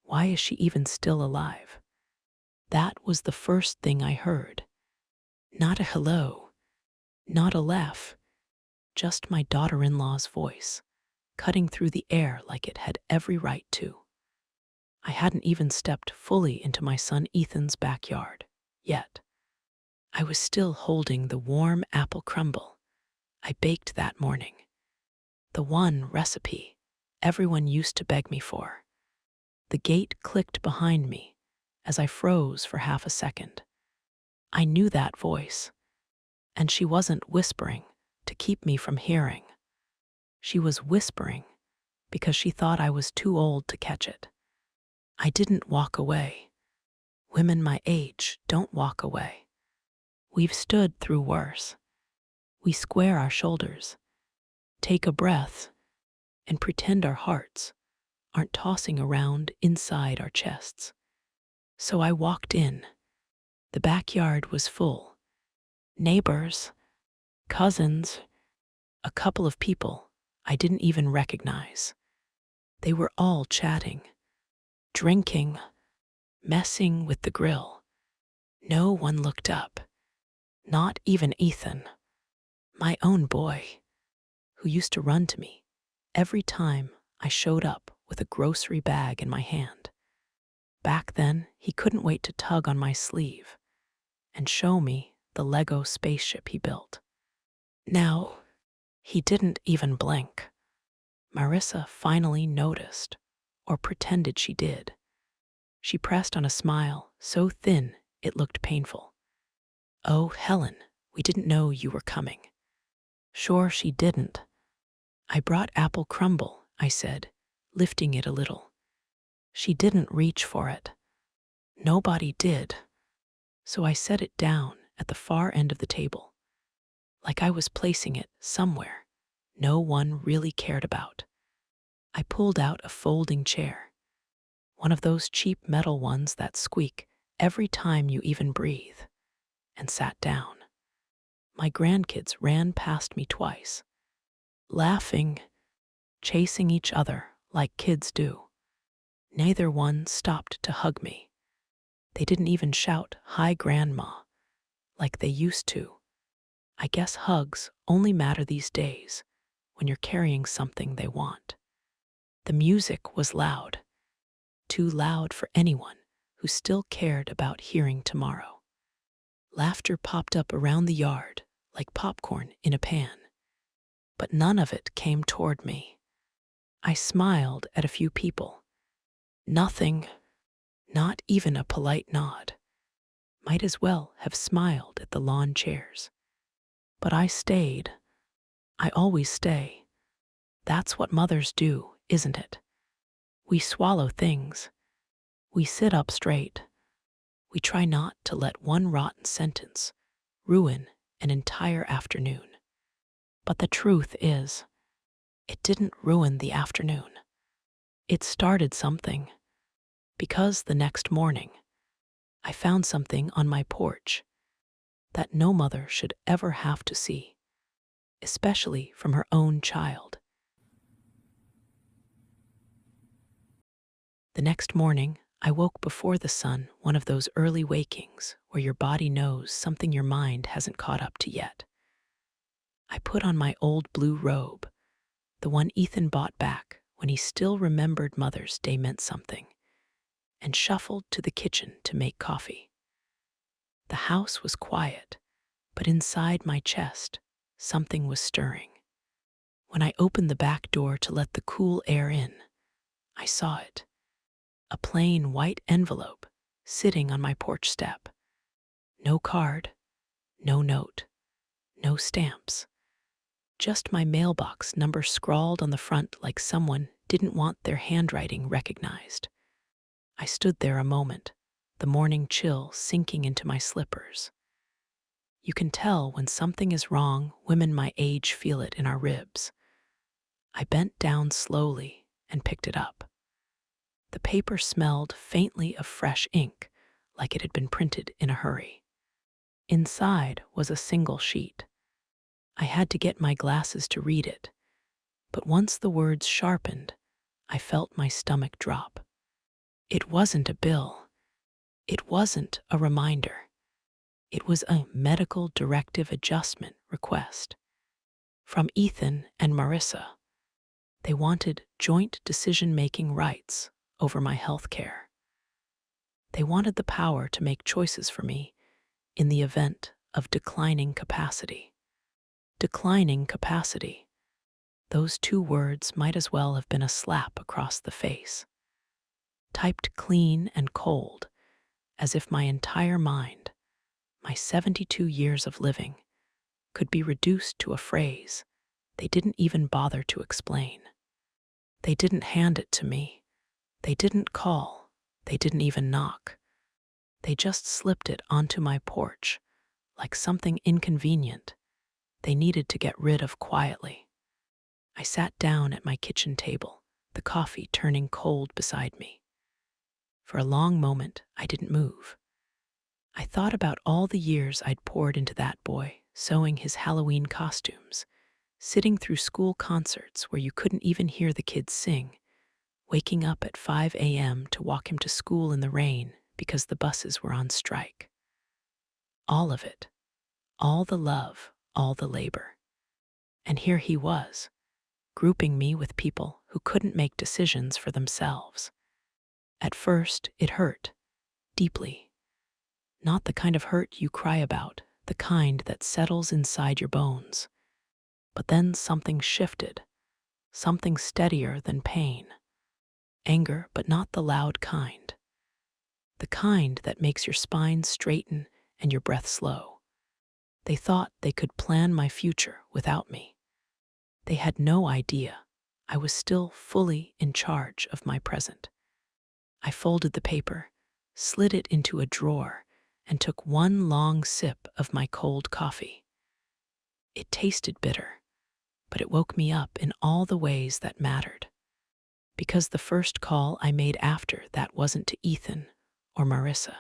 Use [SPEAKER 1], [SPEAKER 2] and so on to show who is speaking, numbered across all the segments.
[SPEAKER 1] Why is she even still alive? That was the first thing I heard. Not a hello, not a laugh, just my daughter-in-law's voice, cutting through the air like it had every right to. I hadn't even stepped fully into my son Ethan's backyard yet. I was still holding the warm apple crumble I baked that morning, the one recipe everyone used to beg me for. The gate clicked behind me as I froze for half a second. I knew that voice, and she wasn't whispering to keep me from hearing. She was whispering because she thought I was too old to catch it. I didn't walk away. Women my age don't walk away. We've stood through worse. We square our shoulders, take a breath, and pretend our hearts aren't tossing around inside our chests. So I walked in. The backyard was full. Neighbors, cousins, a couple of people I didn't even recognize. They were all chatting, drinking, messing with the grill. No one looked up, not even Ethan, my own boy, who used to run to me every time I showed up with a grocery bag in my hand. Back then, he couldn't wait to tug on my sleeve and show me the Lego spaceship he built. Now, he didn't even blink. Marissa finally noticed, or pretended she did. She pressed on a smile so thin it looked painful. "Oh, Helen, we didn't know you were coming." Sure she didn't. "I brought apple crumble," I said, lifting it a little. She didn't reach for it. Nobody did. So I set it down at the far end of the table, like I was placing it somewhere no one really cared about. I pulled out a folding chair, one of those cheap metal ones that squeak every time you even breathe, and sat down. My grandkids ran past me twice, laughing, chasing each other like kids do. Neither one stopped to hug me. They didn't even shout, "Hi, Grandma," like they used to. I guess hugs only matter these days when you're carrying something they want. The music was loud, too loud for anyone who still cared about hearing tomorrow. Laughter popped up around the yard like popcorn in a pan, but none of it came toward me. I smiled at a few people. Nothing, not even a polite nod. Might as well have smiled at the lawn chairs. But I stayed. I always stay. That's what mothers do, isn't it? We swallow things. We sit up straight. We try not to let one rotten sentence ruin an entire afternoon. But the truth is, it didn't ruin the afternoon. It started something. Because the next morning, I found something on my porch that no mother should ever have to see, especially from her own child. The next morning, I woke before the sun, one of those early wakings where your body knows something your mind hasn't caught up to yet. I put on my old blue robe, the one Ethan bought back when he still remembered Mother's Day meant something, and shuffled to the kitchen to make coffee. The house was quiet, but inside my chest, something was stirring. When I opened the back door to let the cool air in, I saw it. A plain white envelope sitting on my porch step. No card, no note, no stamps. Just my mailbox number scrawled on the front like someone didn't want their handwriting recognized. I stood there a moment, the morning chill sinking into my slippers. You can tell when something is wrong, women my age feel it in our ribs. I bent down slowly and picked it up. The paper smelled faintly of fresh ink, like it had been printed in a hurry. Inside was a single sheet. I had to get my glasses to read it, but once the words sharpened, I felt my stomach drop. It wasn't a bill. It wasn't a reminder. It was a medical directive adjustment request from Ethan and Marissa. They wanted joint decision-making rights over my health care. They wanted the power to make choices for me in the event of declining capacity. Declining capacity. Those two words might as well have been a slap across the face, typed clean and cold, as if my entire mind, my 72 years of living, could be reduced to a phrase they didn't even bother to explain. They didn't hand it to me. They didn't call. They didn't even knock. They just slipped it onto my porch like something inconvenient they needed to get rid of quietly. I sat down at my kitchen table, the coffee turning cold beside me. For a long moment, I didn't move. I thought about all the years I'd poured into that boy, sewing his Halloween costumes, sitting through school concerts where you couldn't even hear the kids sing, waking up at 5 a.m. to walk him to school in the rain because the buses were on strike. All of it. All the love, all the labor. And here he was, grouping me with people who couldn't make decisions for themselves. At first, it hurt, deeply. Not the kind of hurt you cry about, the kind that settles inside your bones. But then something shifted, something steadier than pain. Anger, but not the loud kind. The kind that makes your spine straighten and your breath slow. They thought they could plan my future without me. They had no idea I was still fully in charge of my present. I folded the paper, slid it into a drawer, and took one long sip of my cold coffee. It tasted bitter, but it woke me up in all the ways that mattered. Because the first call I made after that wasn't to Ethan or Marissa.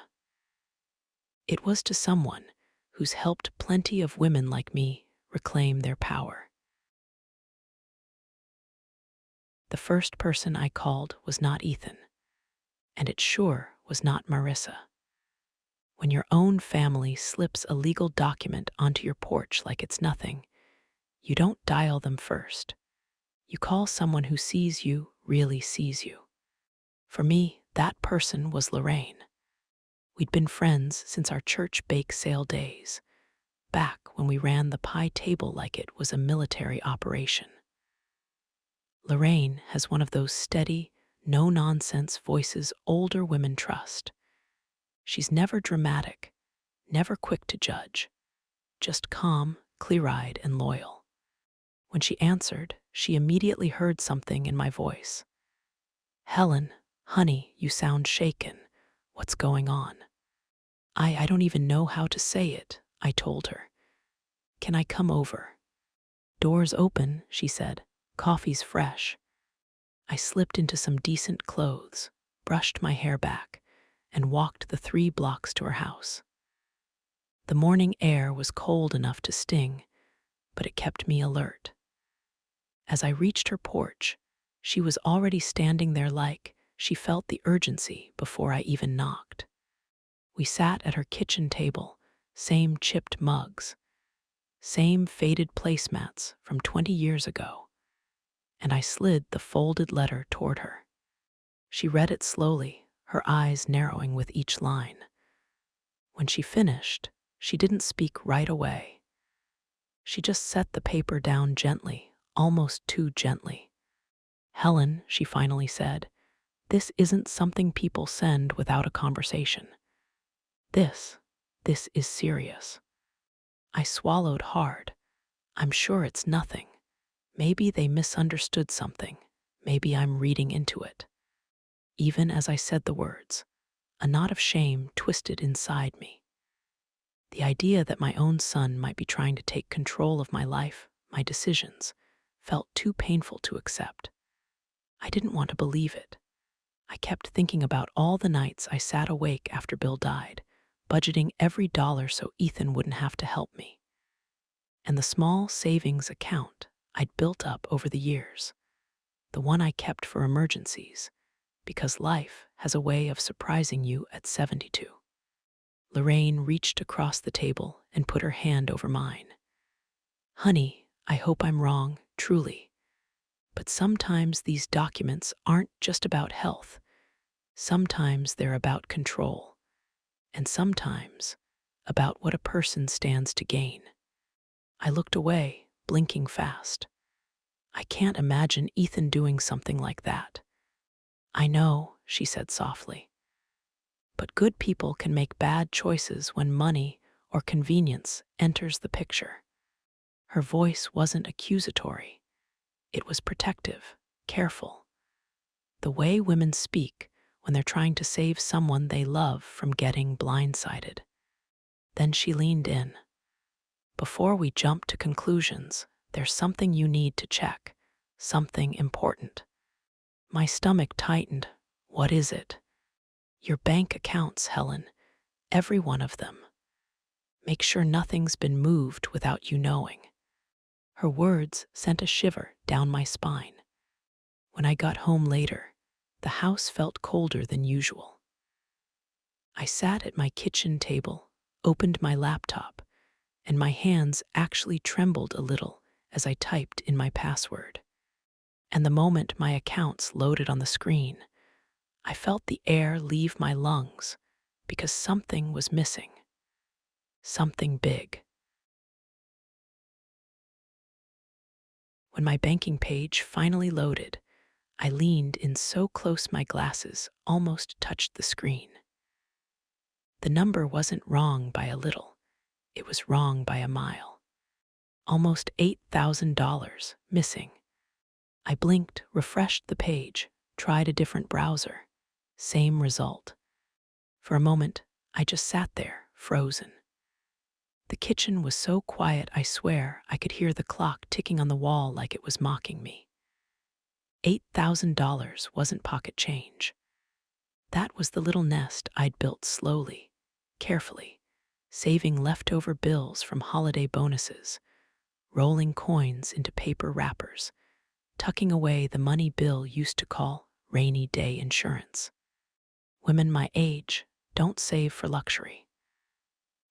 [SPEAKER 1] It was to someone who's helped plenty of women like me reclaim their power. The first person I called was not Ethan, and it sure was not Marissa. When your own family slips a legal document onto your porch like it's nothing, you don't dial them first. You call someone who sees you, really sees you. For me, that person was Lorraine. We'd been friends since our church bake sale days, back when we ran the pie table like it was a military operation. Lorraine has one of those steady, no-nonsense voices older women trust. She's never dramatic, never quick to judge, just calm, clear-eyed, and loyal. When she answered, she immediately heard something in my voice. "Helen, honey, you sound shaken. What's going on?" I don't even know how to say it, I told her. "Can I come over?" "Door's open," she said. "Coffee's fresh." I slipped into some decent clothes, brushed my hair back, and walked the 3 blocks to her house. The morning air was cold enough to sting, but it kept me alert. As I reached her porch, she was already standing there like she felt the urgency before I even knocked. We sat at her kitchen table, same chipped mugs, same faded placemats from 20 years ago, and I slid the folded letter toward her. She read it slowly, her eyes narrowing with each line. When she finished, she didn't speak right away. She just set the paper down gently, almost too gently. "Helen," she finally said, "this isn't something people send without a conversation. This is serious." I swallowed hard. I'm sure it's nothing. Maybe they misunderstood something. Maybe I'm reading into it. Even as I said the words, a knot of shame twisted inside me. The idea that my own son might be trying to take control of my life, my decisions, felt too painful to accept. I didn't want to believe it. I kept thinking about all the nights I sat awake after Bill died, budgeting every dollar so Ethan wouldn't have to help me. And the small savings account I'd built up over the years, the one I kept for emergencies, because life has a way of surprising you at 72. Lorraine reached across the table and put her hand over mine. Honey, I hope I'm wrong, truly. But sometimes these documents aren't just about health. Sometimes they're about control. And sometimes about what a person stands to gain. I looked away, blinking fast. I can't imagine Ethan doing something like that. I know, she said softly. But good people can make bad choices when money or convenience enters the picture. Her voice wasn't accusatory. It was protective, careful. The way women speak when they're trying to save someone they love from getting blindsided. Then she leaned in. Before we jump to conclusions, there's something you need to check, something important. My stomach tightened. What is it? Your bank accounts, Helen. Every one of them. Make sure nothing's been moved without you knowing. Her words sent a shiver down my spine. When I got home later, the house felt colder than usual. I sat at my kitchen table, opened my laptop, and my hands actually trembled a little as I typed in my password. And the moment my accounts loaded on the screen, I felt the air leave my lungs because something was missing. Something big. When my banking page finally loaded, I leaned in so close my glasses almost touched the screen. The number wasn't wrong by a little. It was wrong by a mile. Almost $8,000 missing. I blinked, refreshed the page, tried a different browser. Same result. For a moment, I just sat there, frozen. The kitchen was so quiet, I swear I could hear the clock ticking on the wall like it was mocking me. $8,000 wasn't pocket change. That was the little nest I'd built slowly, carefully, saving leftover bills from holiday bonuses, rolling coins into paper wrappers, tucking away the money Bill used to call rainy day insurance. Women my age don't save for luxury.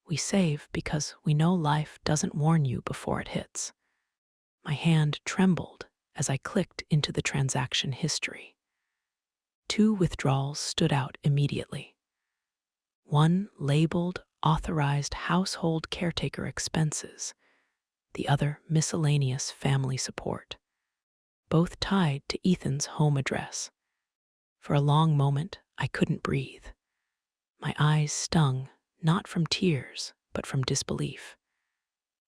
[SPEAKER 1] We save because we know life doesn't warn you before it hits. My hand trembled as I clicked into the transaction history. 2 withdrawals stood out immediately. One labeled authorized household caretaker expenses, the other miscellaneous family support, both tied to Ethan's home address. For a long moment, I couldn't breathe. My eyes stung, not from tears, but from disbelief.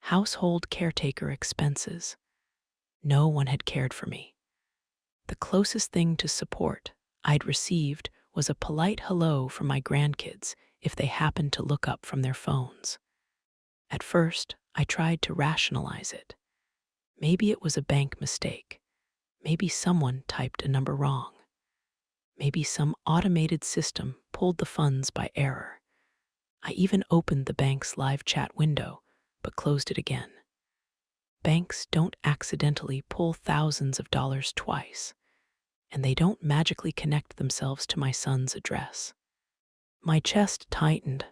[SPEAKER 1] Household caretaker expenses. No one had cared for me. The closest thing to support I'd received was a polite hello from my grandkids if they happened to look up from their phones. At first, I tried to rationalize it. Maybe it was a bank mistake. Maybe someone typed a number wrong. Maybe some automated system pulled the funds by error. I even opened the bank's live chat window, but closed it again. Banks don't accidentally pull thousands of dollars twice, and they don't magically connect themselves to my son's address. My chest tightened.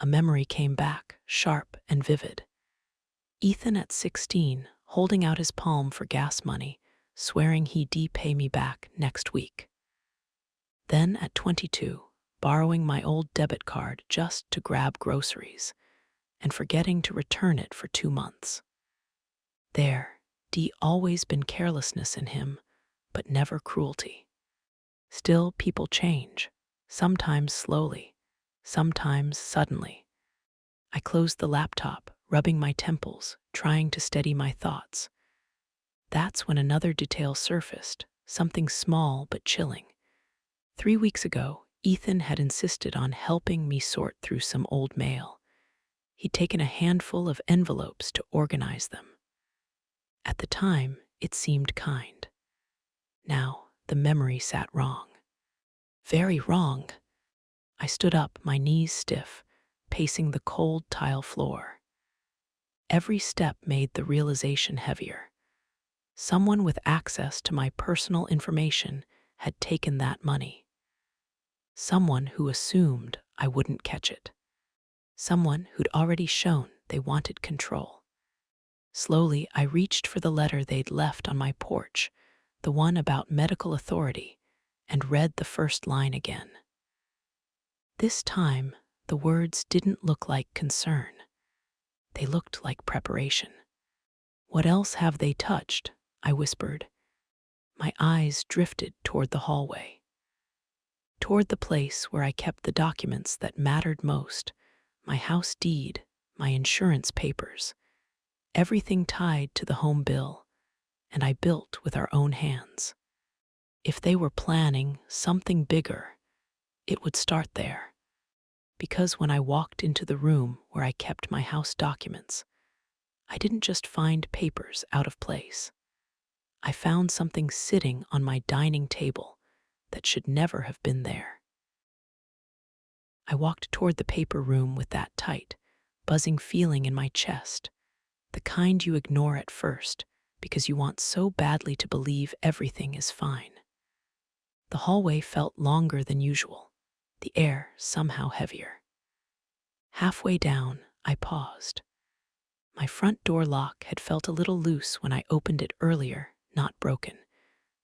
[SPEAKER 1] A memory came back, sharp and vivid. Ethan at 16, holding out his palm for gas money, swearing he'd pay me back next week. Then at 22, borrowing my old debit card just to grab groceries, and forgetting to return it for 2 months. There, always been carelessness in him, but never cruelty. Still, people change, sometimes slowly, sometimes suddenly. I closed the laptop, rubbing my temples, trying to steady my thoughts. That's when another detail surfaced, something small but chilling. 3 weeks ago, Ethan had insisted on helping me sort through some old mail. He'd taken a handful of envelopes to organize them. At the time, it seemed kind. Now, the memory sat wrong. Very wrong. I stood up, my knees stiff, pacing the cold tile floor. Every step made the realization heavier. Someone with access to my personal information had taken that money. Someone who assumed I wouldn't catch it. Someone who'd already shown they wanted control. Slowly, I reached for the letter they'd left on my porch, the one about medical authority, and read the first line again. This time, the words didn't look like concern. They looked like preparation. "What else have they touched?" I whispered. My eyes drifted toward the hallway, toward the place where I kept the documents that mattered most, my house deed, my insurance papers, everything tied to the home bill, and I built with our own hands. If they were planning something bigger, it would start there. Because when I walked into the room where I kept my house documents, I didn't just find papers out of place. I found something sitting on my dining table that should never have been there. I walked toward the paper room with that tight, buzzing feeling in my chest, the kind you ignore at first because you want so badly to believe everything is fine. The hallway felt longer than usual, the air somehow heavier. Halfway down, I paused. My front door lock had felt a little loose when I opened it earlier, not broken,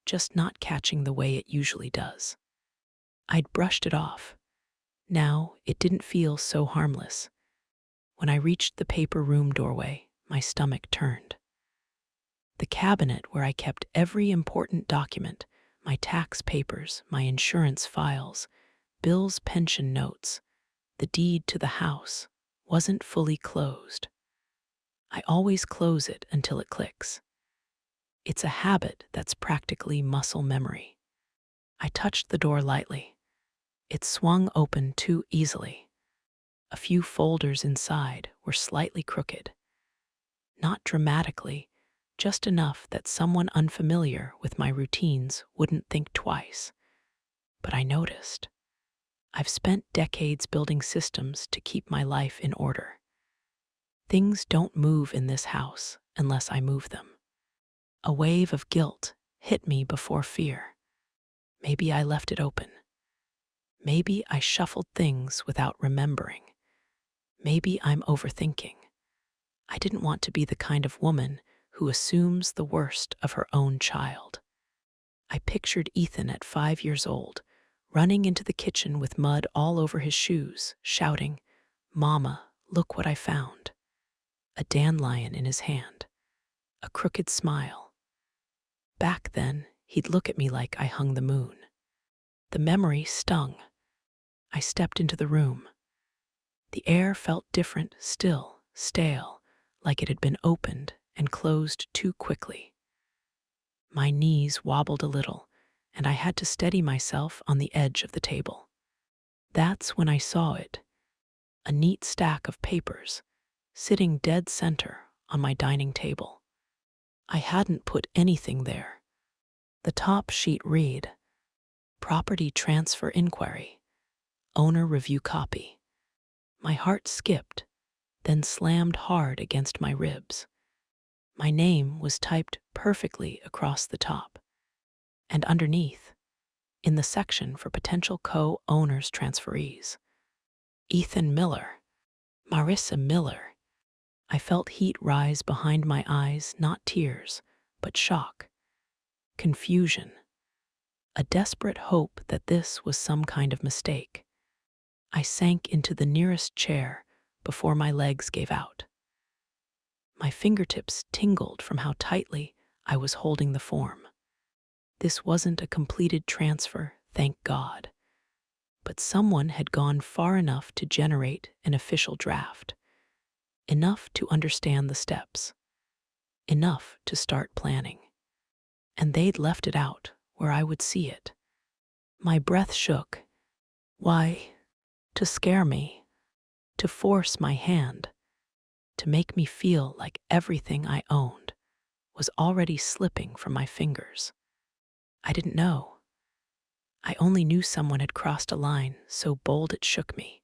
[SPEAKER 1] just not catching the way it usually does. I'd brushed it off. Now it didn't feel so harmless. When I reached the paper room doorway, my stomach turned. The cabinet where I kept every important document, my tax papers, my insurance files, bills, pension notes, the deed to the house, wasn't fully closed. I always close it until it clicks. It's a habit that's practically muscle memory. I touched the door lightly. It swung open too easily. A few folders inside were slightly crooked. Not dramatically, just enough that someone unfamiliar with my routines wouldn't think twice. But I noticed. I've spent decades building systems to keep my life in order. Things don't move in this house unless I move them. A wave of guilt hit me before fear. Maybe I left it open. Maybe I shuffled things without remembering. Maybe I'm overthinking. I didn't want to be the kind of woman who assumes the worst of her own child. I pictured Ethan at 5 years old, running into the kitchen with mud all over his shoes, shouting, "Mama, look what I found." A dandelion in his hand. A crooked smile. Back then, he'd look at me like I hung the moon. The memory stung. I stepped into the room. The air felt different, still, stale, like it had been opened and closed too quickly. My knees wobbled a little, and I had to steady myself on the edge of the table. That's when I saw it, a neat stack of papers, sitting dead center on my dining table. I hadn't put anything there. The top sheet read, "Property Transfer Inquiry, Owner Review Copy." My heart skipped, then slammed hard against my ribs. My name was typed perfectly across the top. And underneath, in the section for potential co-owners transferees, Ethan Miller, Marissa Miller. I felt heat rise behind my eyes, not tears, but shock, confusion, a desperate hope that this was some kind of mistake. I sank into the nearest chair before my legs gave out. My fingertips tingled from how tightly I was holding the form. This wasn't a completed transfer, thank God. But someone had gone far enough to generate an official draft, enough to understand the steps, enough to start planning. And they'd left it out where I would see it. My breath shook. Why? To scare me, to force my hand, to make me feel like everything I owned was already slipping from my fingers. I didn't know. I only knew someone had crossed a line so bold it shook me.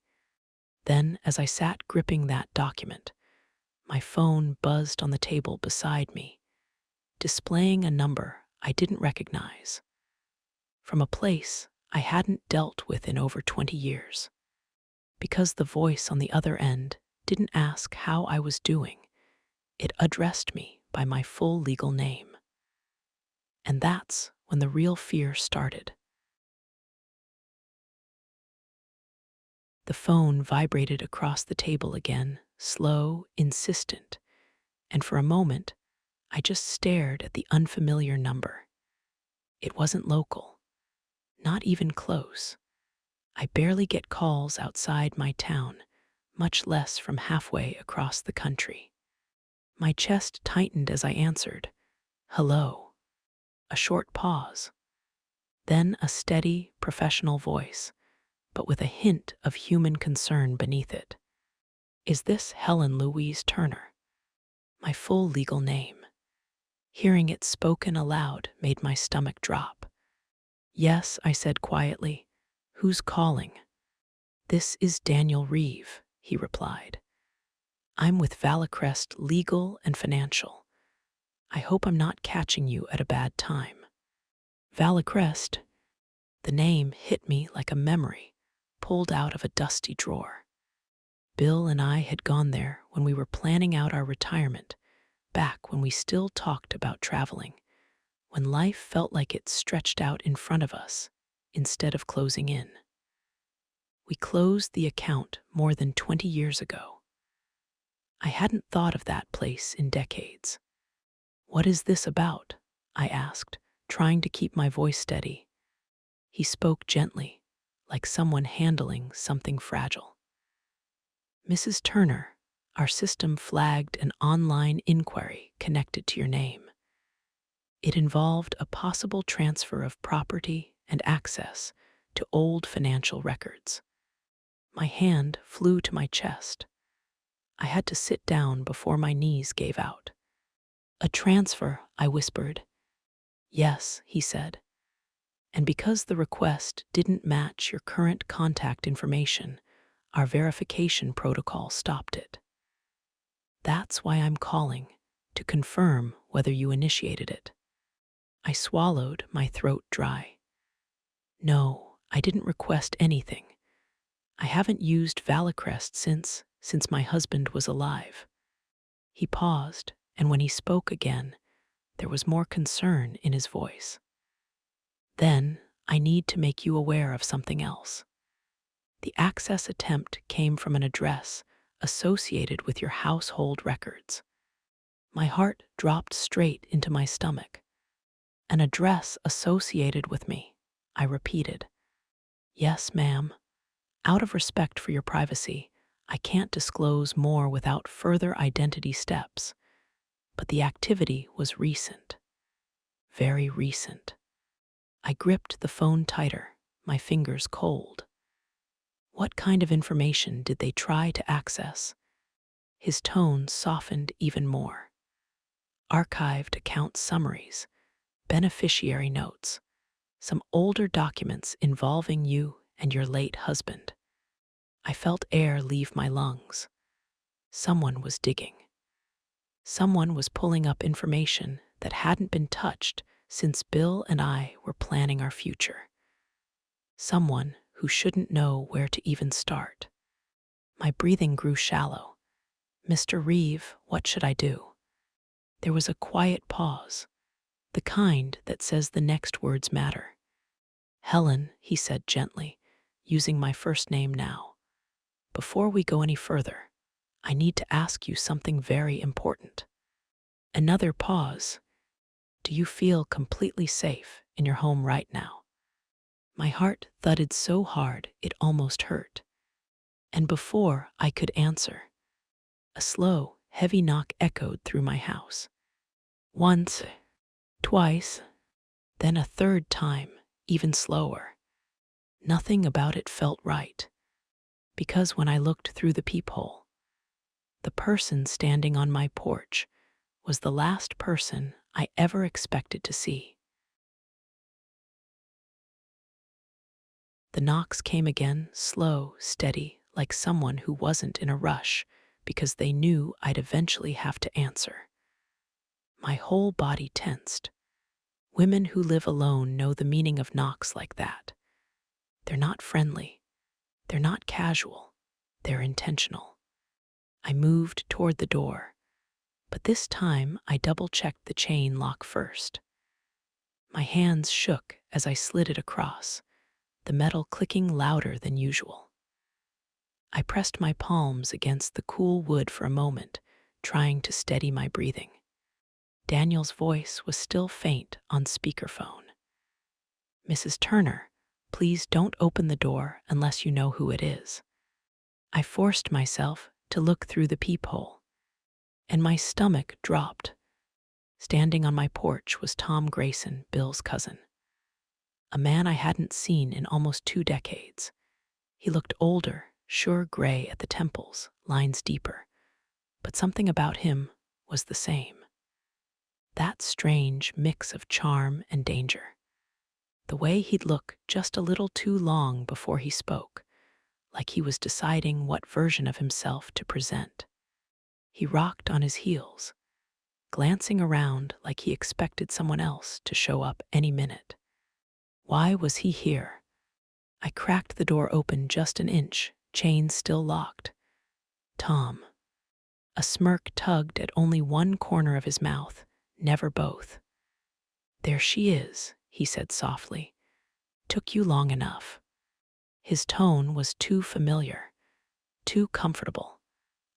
[SPEAKER 1] Then, as I sat gripping that document, my phone buzzed on the table beside me, displaying a number I didn't recognize. from a place I hadn't dealt with in over 20 years. Because the voice on the other end didn't ask how I was doing, it addressed me by my full legal name. And that's when the real fear started. The phone vibrated across the table again, slow, insistent, and for a moment, I just stared at the unfamiliar number. It wasn't local, not even close. I barely get calls outside my town, much less from halfway across the country. My chest tightened as I answered, "Hello." A short pause, then a steady, professional voice, but with a hint of human concern beneath it. "Is this Helen Louise Turner?" My full legal name. Hearing it spoken aloud made my stomach drop. "Yes," I said quietly. "Who's calling?" "This is Daniel Reeve," he replied. "I'm with Valicrest Legal and Financial. I hope I'm not catching you at a bad time." Valicrest? The name hit me like a memory pulled out of a dusty drawer. Bill and I had gone there when we were planning out our retirement, back when we still talked about traveling, when life felt like it stretched out in front of us instead of closing in. We closed the account more than 20 years ago. I hadn't thought of that place in decades. "What is this about?" I asked, trying to keep my voice steady. He spoke gently, like someone handling something fragile. "Mrs. Turner, our system flagged an online inquiry connected to your name. It involved a possible transfer of property and access to old financial records." My hand flew to my chest. I had to sit down before my knees gave out. "A transfer," I whispered. "Yes," he said. "And because the request didn't match your current contact information, our verification protocol stopped it. That's why I'm calling, to confirm whether you initiated it." I swallowed, my throat dry. "No, I didn't request anything. I haven't used Valicrest since my husband was alive." He paused, and when he spoke again, there was more concern in his voice. "Then I need to make you aware of something else. The access attempt came from an address associated with your household records." My heart dropped straight into my stomach. "An address associated with me," I repeated. "Yes, ma'am. Out of respect for your privacy, I can't disclose more without further identity steps. But the activity was recent. Very recent." I gripped the phone tighter, my fingers cold. "What kind of information did they try to access?" His tone softened even more. "Archived account summaries, beneficiary notes, some older documents involving you and your late husband." I felt air leave my lungs. Someone was digging. Someone was pulling up information that hadn't been touched since Bill and I were planning our future. Someone who shouldn't know where to even start. My breathing grew shallow. "Mr. Reeve, what should I do?" There was a quiet pause, the kind that says the next words matter. "Helen," he said gently, using my first name now, "before we go any further, I need to ask you something very important." Another pause. "Do you feel completely safe in your home right now?" My heart thudded so hard it almost hurt. And before I could answer, a slow, heavy knock echoed through my house. Once, twice, then a third time, even slower. Nothing about it felt right, because when I looked through the peephole, the person standing on my porch was the last person I ever expected to see. The knocks came again, slow, steady, like someone who wasn't in a rush because they knew I'd eventually have to answer. My whole body tensed. Women who live alone know the meaning of knocks like that. They're not friendly. They're not casual. They're intentional. I moved toward the door, but this time I double-checked the chain lock first. My hands shook as I slid it across, the metal clicking louder than usual. I pressed my palms against the cool wood for a moment, trying to steady my breathing. Daniel's voice was still faint on speakerphone. "Mrs. Turner, please don't open the door unless you know who it is." I forced myself to look through the peephole, and my stomach dropped. Standing on my porch was Tom Grayson, Bill's cousin, a man I hadn't seen in almost 2 decades. He looked older, sure gray at the temples, lines deeper, but something about him was the same. That strange mix of charm and danger. The way he'd look just a little too long before he spoke, like he was deciding what version of himself to present. He rocked on his heels, glancing around like he expected someone else to show up any minute. Why was he here? I cracked the door open just an inch, chain still locked. "Tom." A smirk tugged at only one corner of his mouth, never both. "There she is," he said softly. "Took you long enough." His tone was too familiar, too comfortable,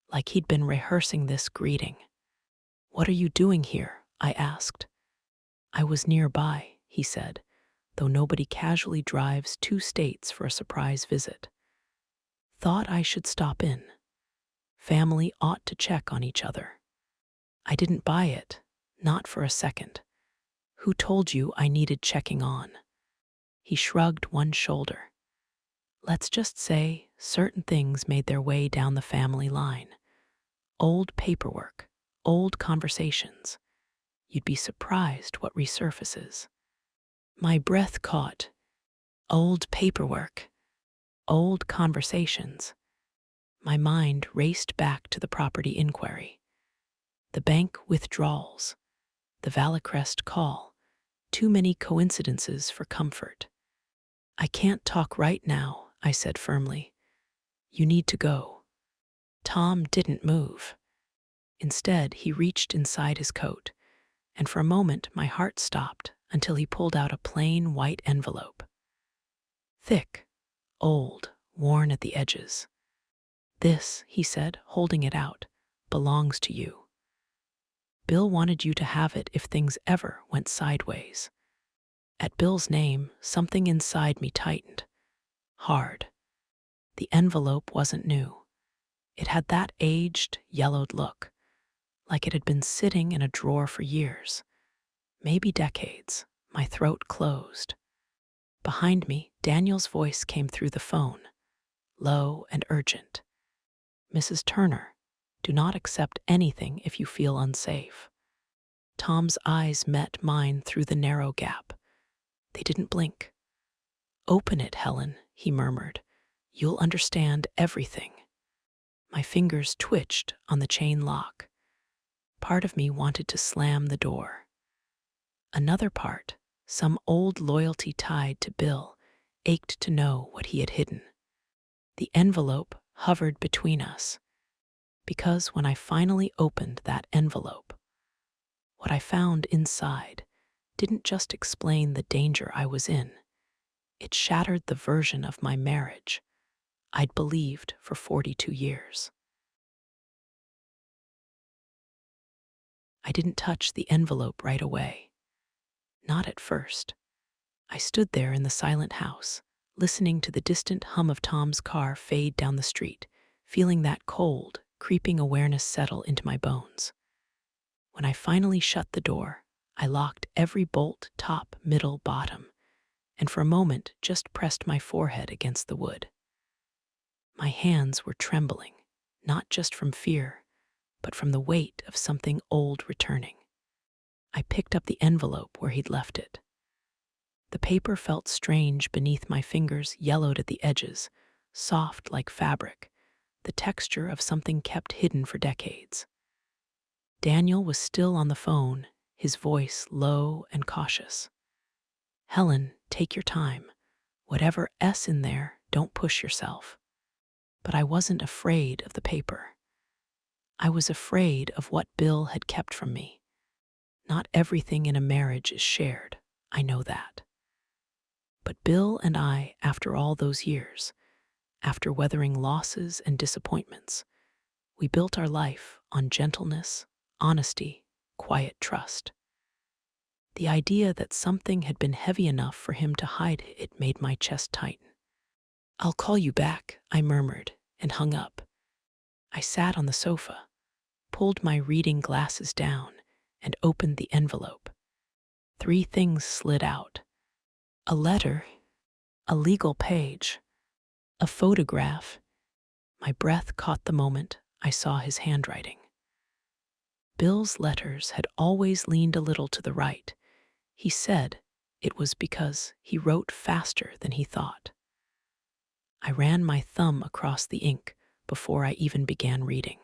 [SPEAKER 1] like he'd been rehearsing this greeting. "What are you doing here?" I asked. "I was nearby," he said, though nobody casually drives 2 states for a surprise visit. "Thought I should stop in. Family ought to check on each other." I didn't buy it, not for a second. "Who told you I needed checking on?" He shrugged one shoulder. "Let's just say certain things made their way down the family line. Old paperwork, old conversations. You'd be surprised what resurfaces." My breath caught. Old paperwork, old conversations. My mind raced back to the property inquiry. The bank withdrawals, the Valecrest call. Too many coincidences for comfort. "I can't talk right now," I said firmly. "You need to go." Tom didn't move. Instead, he reached inside his coat, and for a moment my heart stopped until he pulled out a plain white envelope. Thick, old, worn at the edges. "This," he said, holding it out, "belongs to you. Bill wanted you to have it if things ever went sideways." At Bill's name, something inside me tightened. Hard. The envelope wasn't new. It had that aged, yellowed look, like it had been sitting in a drawer for years, maybe decades. My throat closed. Behind me, Daniel's voice came through the phone, low and urgent. "Mrs. Turner, do not accept anything if you feel unsafe." Tom's eyes met mine through the narrow gap. They didn't blink. "Open it, Helen," he murmured. "You'll understand everything." My fingers twitched on the chain lock. Part of me wanted to slam the door. Another part, some old loyalty tied to Bill, ached to know what he had hidden. The envelope hovered between us, because when I finally opened that envelope, what I found inside didn't just explain the danger I was in. It shattered the version of my marriage I'd believed for 42 years. I didn't touch the envelope right away. Not at first. I stood there in the silent house, listening to the distant hum of Tom's car fade down the street, feeling that cold, creeping awareness settle into my bones. When I finally shut the door, I locked every bolt, top, middle, bottom, and for a moment just pressed my forehead against the wood. My hands were trembling, not just from fear, but from the weight of something old returning. I picked up the envelope where he'd left it. The paper felt strange beneath my fingers, yellowed at the edges, soft like fabric, the texture of something kept hidden for decades. Daniel was still on the phone, his voice low and cautious. "Helen, take your time. Whatever S in there, don't push yourself." But I wasn't afraid of the paper. I was afraid of what Bill had kept from me. Not everything in a marriage is shared, I know that. But Bill and I, after all those years, after weathering losses and disappointments, we built our life on gentleness, honesty, quiet trust. The idea that something had been heavy enough for him to hide it made my chest tighten. "I'll call you back," I murmured, and hung up. I sat on the sofa, pulled my reading glasses down, and opened the envelope. 3 things slid out: a letter, a legal page, a photograph. My breath caught the moment I saw his handwriting. Bill's letters had always leaned a little to the right. He said it was because he wrote faster than he thought. I ran my thumb across the ink before I even began reading.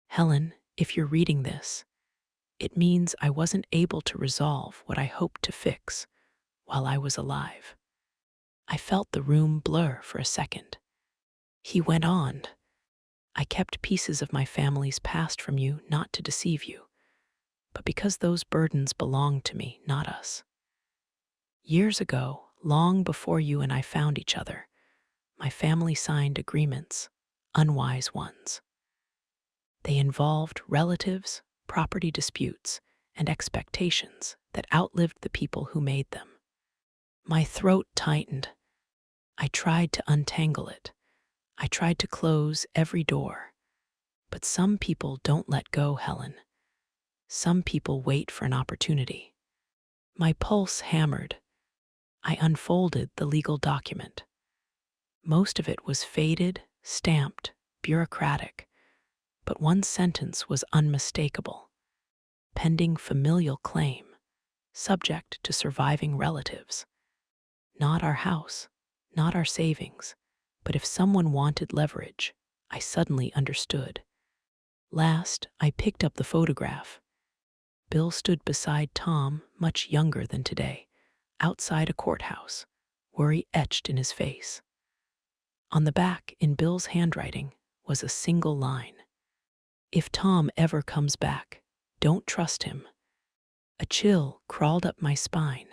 [SPEAKER 1] "Helen, if you're reading this, it means I wasn't able to resolve what I hoped to fix while I was alive." I felt the room blur for a second. He went on, "I kept pieces of my family's past from you not to deceive you, but because those burdens belonged to me, not us. Years ago, long before you and I found each other, my family signed agreements, unwise ones. They involved relatives, property disputes, and expectations that outlived the people who made them." My throat tightened. I tried to untangle it. I tried to close every door. But some people don't let go, Helen. Some people wait for an opportunity. My pulse hammered. I unfolded the legal document. Most of it was faded, stamped, bureaucratic, but one sentence was unmistakable: pending familial claim, subject to surviving relatives. Not our house, not our savings, but if someone wanted leverage, I suddenly understood. Last, I picked up the photograph. Bill stood beside Tom, much younger than today, outside a courthouse, worry etched in his face. On the back, in Bill's handwriting, was a single line: "If Tom ever comes back, don't trust him." A chill crawled up my spine.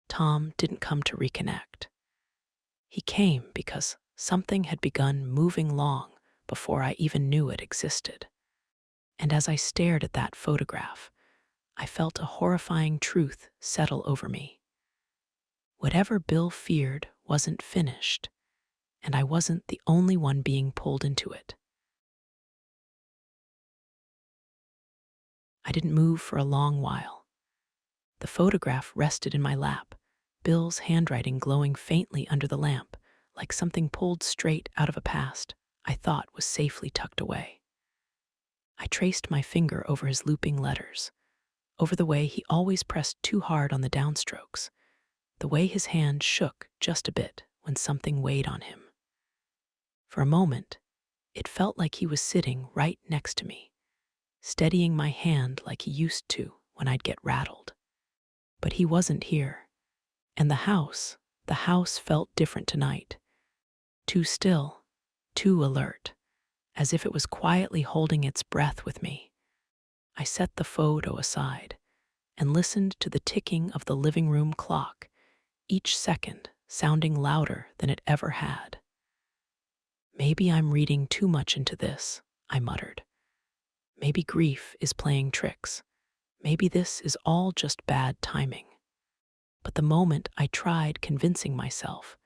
[SPEAKER 1] Tom didn't come to reconnect. He came because something had begun moving long before I even knew it existed. And as I stared at that photograph, I felt a horrifying truth settle over me. Whatever Bill feared wasn't finished, and I wasn't the only one being pulled into it. I didn't move for a long while. The photograph rested in my lap, Bill's handwriting glowing faintly under the lamp, like something pulled straight out of a past I thought was safely tucked away. I traced my finger over his looping letters, over the way he always pressed too hard on the downstrokes, the way his hand shook just a bit when something weighed on him. For a moment, it felt like he was sitting right next to me, steadying my hand like he used to when I'd get rattled. But he wasn't here, and the house felt different tonight. Too still, too alert, as if it was quietly holding its breath with me. I set the photo aside and listened to the ticking of the living room clock, each second sounding louder than it ever had. "Maybe I'm reading too much into this," I muttered. "Maybe grief is playing tricks. Maybe this is all just bad timing." But the moment I tried convincing myself,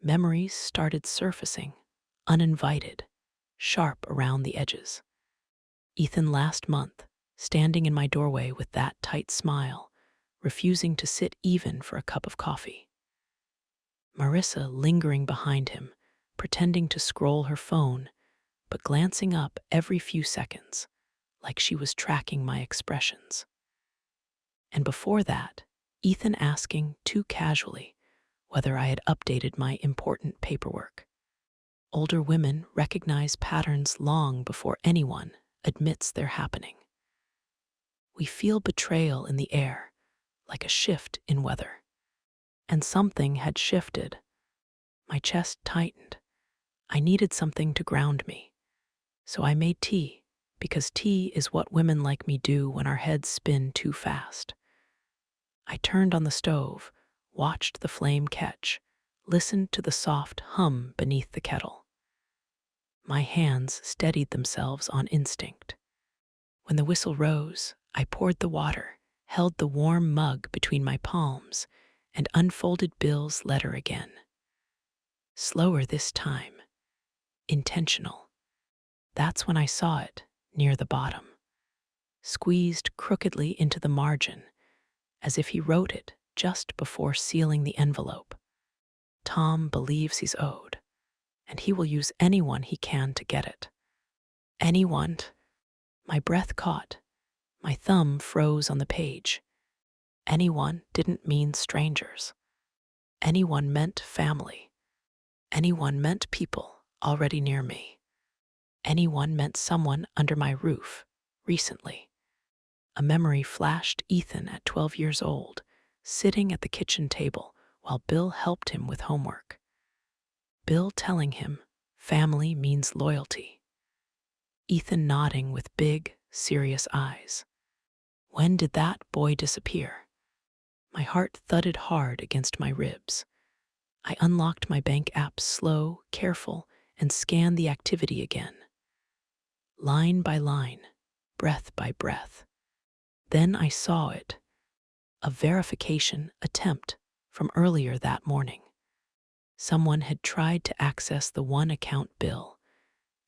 [SPEAKER 1] memories started surfacing, uninvited, sharp around the edges. Ethan last month, standing in my doorway with that tight smile, refusing to sit even for a cup of coffee. Marissa lingering behind him, pretending to scroll her phone, but glancing up every few seconds, like she was tracking my expressions. And before that, Ethan asking too casually whether I had updated my important paperwork. Older women recognize patterns long before anyone admits they're happening. We feel betrayal in the air, like a shift in weather. And something had shifted. My chest tightened. I needed something to ground me. So I made tea, because tea is what women like me do when our heads spin too fast. I turned on the stove, watched the flame catch, listened to the soft hum beneath the kettle. My hands steadied themselves on instinct. When the whistle rose, I poured the water, held the warm mug between my palms, and unfolded Bill's letter again. Slower this time. Intentional. That's when I saw it, near the bottom. Squeezed crookedly into the margin, as if he wrote it just before sealing the envelope. Tom believes he's owed, and he will use anyone he can to get it. Anyone. My breath caught. My thumb froze on the page. Anyone didn't mean strangers. Anyone meant family. Anyone meant people already near me. Anyone meant someone under my roof, recently. A memory flashed Ethan at 12 years old, sitting at the kitchen table while Bill helped him with homework. Bill telling him, family means loyalty. Ethan nodding with big, serious eyes. When did that boy disappear? My heart thudded hard against my ribs. I unlocked my bank app slow, careful, and scanned the activity again. Line by line, breath by breath. Then I saw it. A verification attempt from earlier that morning. Someone had tried to access the one account Bill,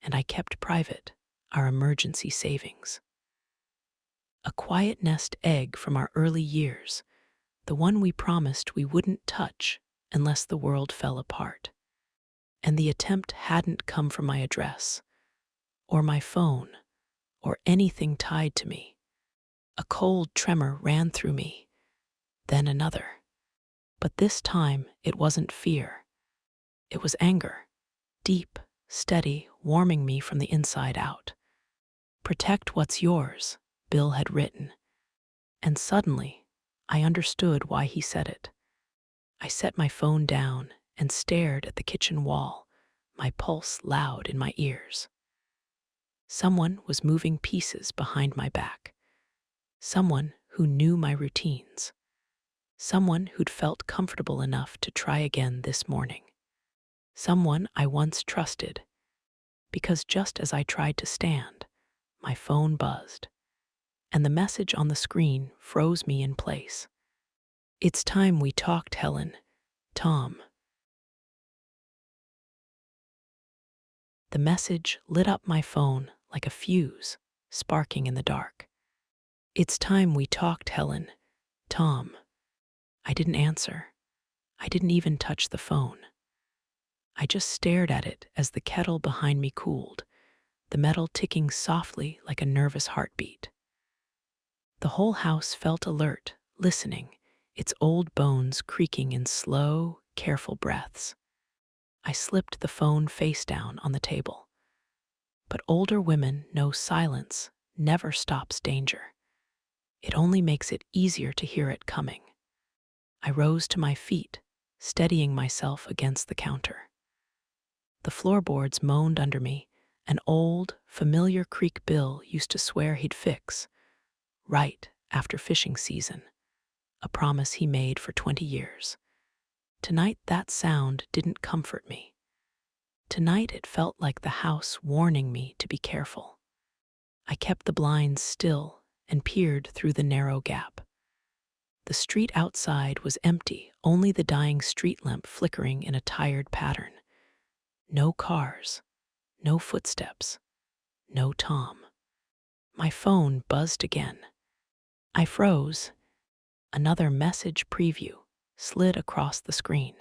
[SPEAKER 1] and I kept private our emergency savings. A quiet nest egg from our early years, the one we promised we wouldn't touch unless the world fell apart. And the attempt hadn't come from my address, or my phone, or anything tied to me. A cold tremor ran through me, then another. But this time it wasn't fear. It was anger, deep, steady, warming me from the inside out. Protect what's yours, Bill had written. And suddenly, I understood why he said it. I set my phone down and stared at the kitchen wall, my pulse loud in my ears. Someone was moving pieces behind my back. Someone who knew my routines. Someone who'd felt comfortable enough to try again this morning. Someone I once trusted. Because just as I tried to stand, my phone buzzed, and the message on the screen froze me in place. It's time we talked, Helen. Tom. The message lit up my phone like a fuse, sparking in the dark. It's time we talked, Helen. Tom. I didn't answer. I didn't even touch the phone. I just stared at it as the kettle behind me cooled, the metal ticking softly like a nervous heartbeat. The whole house felt alert, listening, its old bones creaking in slow, careful breaths. I slipped the phone face down on the table. But older women know silence never stops danger. It only makes it easier to hear it coming. I rose to my feet, steadying myself against the counter. The floorboards moaned under me, an old, familiar creak Bill used to swear he'd fix, right after fishing season, a promise he made for 20 years. Tonight that sound didn't comfort me. Tonight it felt like the house warning me to be careful. I kept the blinds still and peered through the narrow gap. The street outside was empty, only the dying street lamp flickering in a tired pattern. No cars, no footsteps, no Tom. My phone buzzed again. I froze. Another message preview slid across the screen.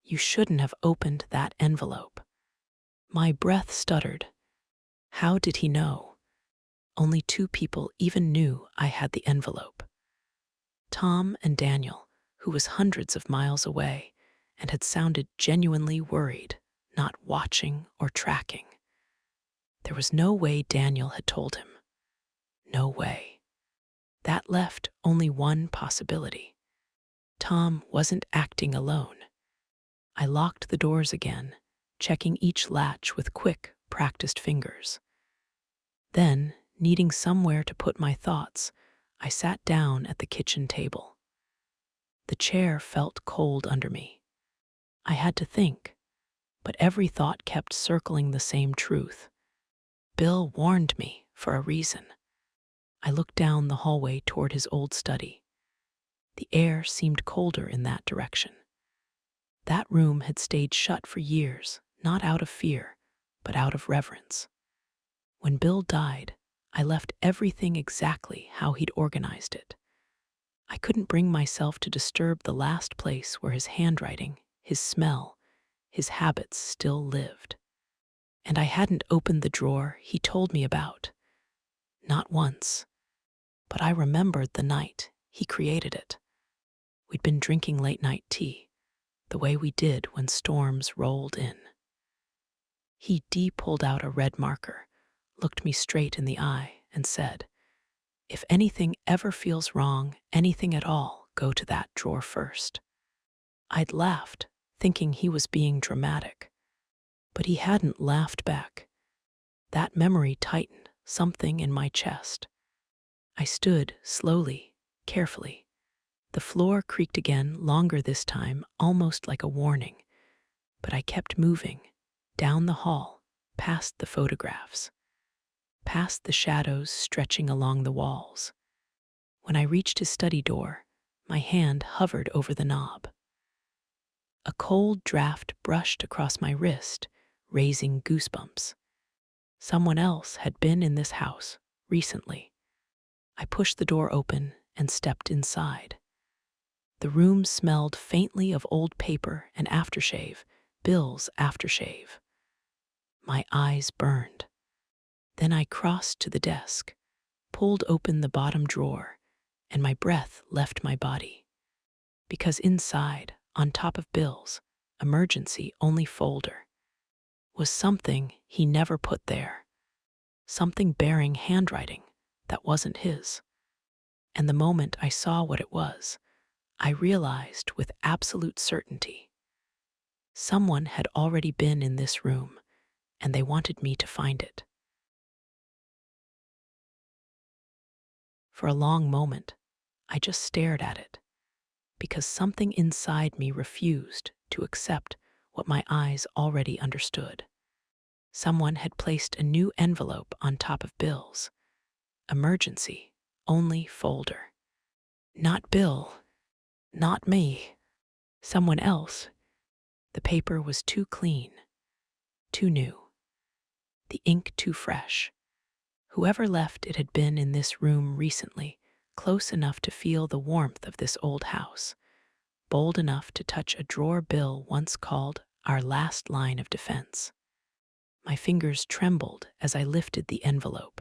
[SPEAKER 1] You shouldn't have opened that envelope. My breath stuttered. How did he know? Only 2 people even knew I had the envelope. Tom and Daniel, who was hundreds of miles away and had sounded genuinely worried, not watching or tracking. There was no way Daniel had told him. No way. That left only one possibility. Tom wasn't acting alone. I locked the doors again, checking each latch with quick, practiced fingers. Then, needing somewhere to put my thoughts, I sat down at the kitchen table. The chair felt cold under me. I had to think, but every thought kept circling the same truth. Bill warned me for a reason. I looked down the hallway toward his old study. The air seemed colder in that direction. That room had stayed shut for years, not out of fear, but out of reverence. When Bill died, I left everything exactly how he'd organized it. I couldn't bring myself to disturb the last place where his handwriting, his smell, his habits still lived. And I hadn't opened the drawer he told me about. Not once. But I remembered the night he created it. We'd been drinking late-night tea, the way we did when storms rolled in. He pulled out a red marker, looked me straight in the eye, and said, "If anything ever feels wrong, anything at all, go to that drawer first." I'd laughed, thinking he was being dramatic. But he hadn't laughed back. That memory tightened something in my chest. I stood slowly, carefully. The floor creaked again, longer this time, almost like a warning. But I kept moving, down the hall, past the photographs, past the shadows stretching along the walls. When I reached his study door, my hand hovered over the knob. A cold draft brushed across my wrist, raising goosebumps. Someone else had been in this house recently. I pushed the door open and stepped inside. The room smelled faintly of old paper and aftershave, Bill's aftershave. My eyes burned. Then I crossed to the desk, pulled open the bottom drawer, and my breath left my body. Because inside, on top of Bill's emergency-only folder, was something he never put there. Something bearing handwriting that wasn't his. And the moment I saw what it was, I realized with absolute certainty. Someone had already been in this room, and they wanted me to find it. For a long moment, I just stared at it, because something inside me refused to accept what my eyes already understood. Someone had placed a new envelope on top of Bill's emergency-only folder. Not Bill, not me, someone else. The paper was too clean, too new, the ink too fresh. Whoever left it had been in this room recently, close enough to feel the warmth of this old house, bold enough to touch a drawer Bill once called our last line of defense. My fingers trembled as I lifted the envelope.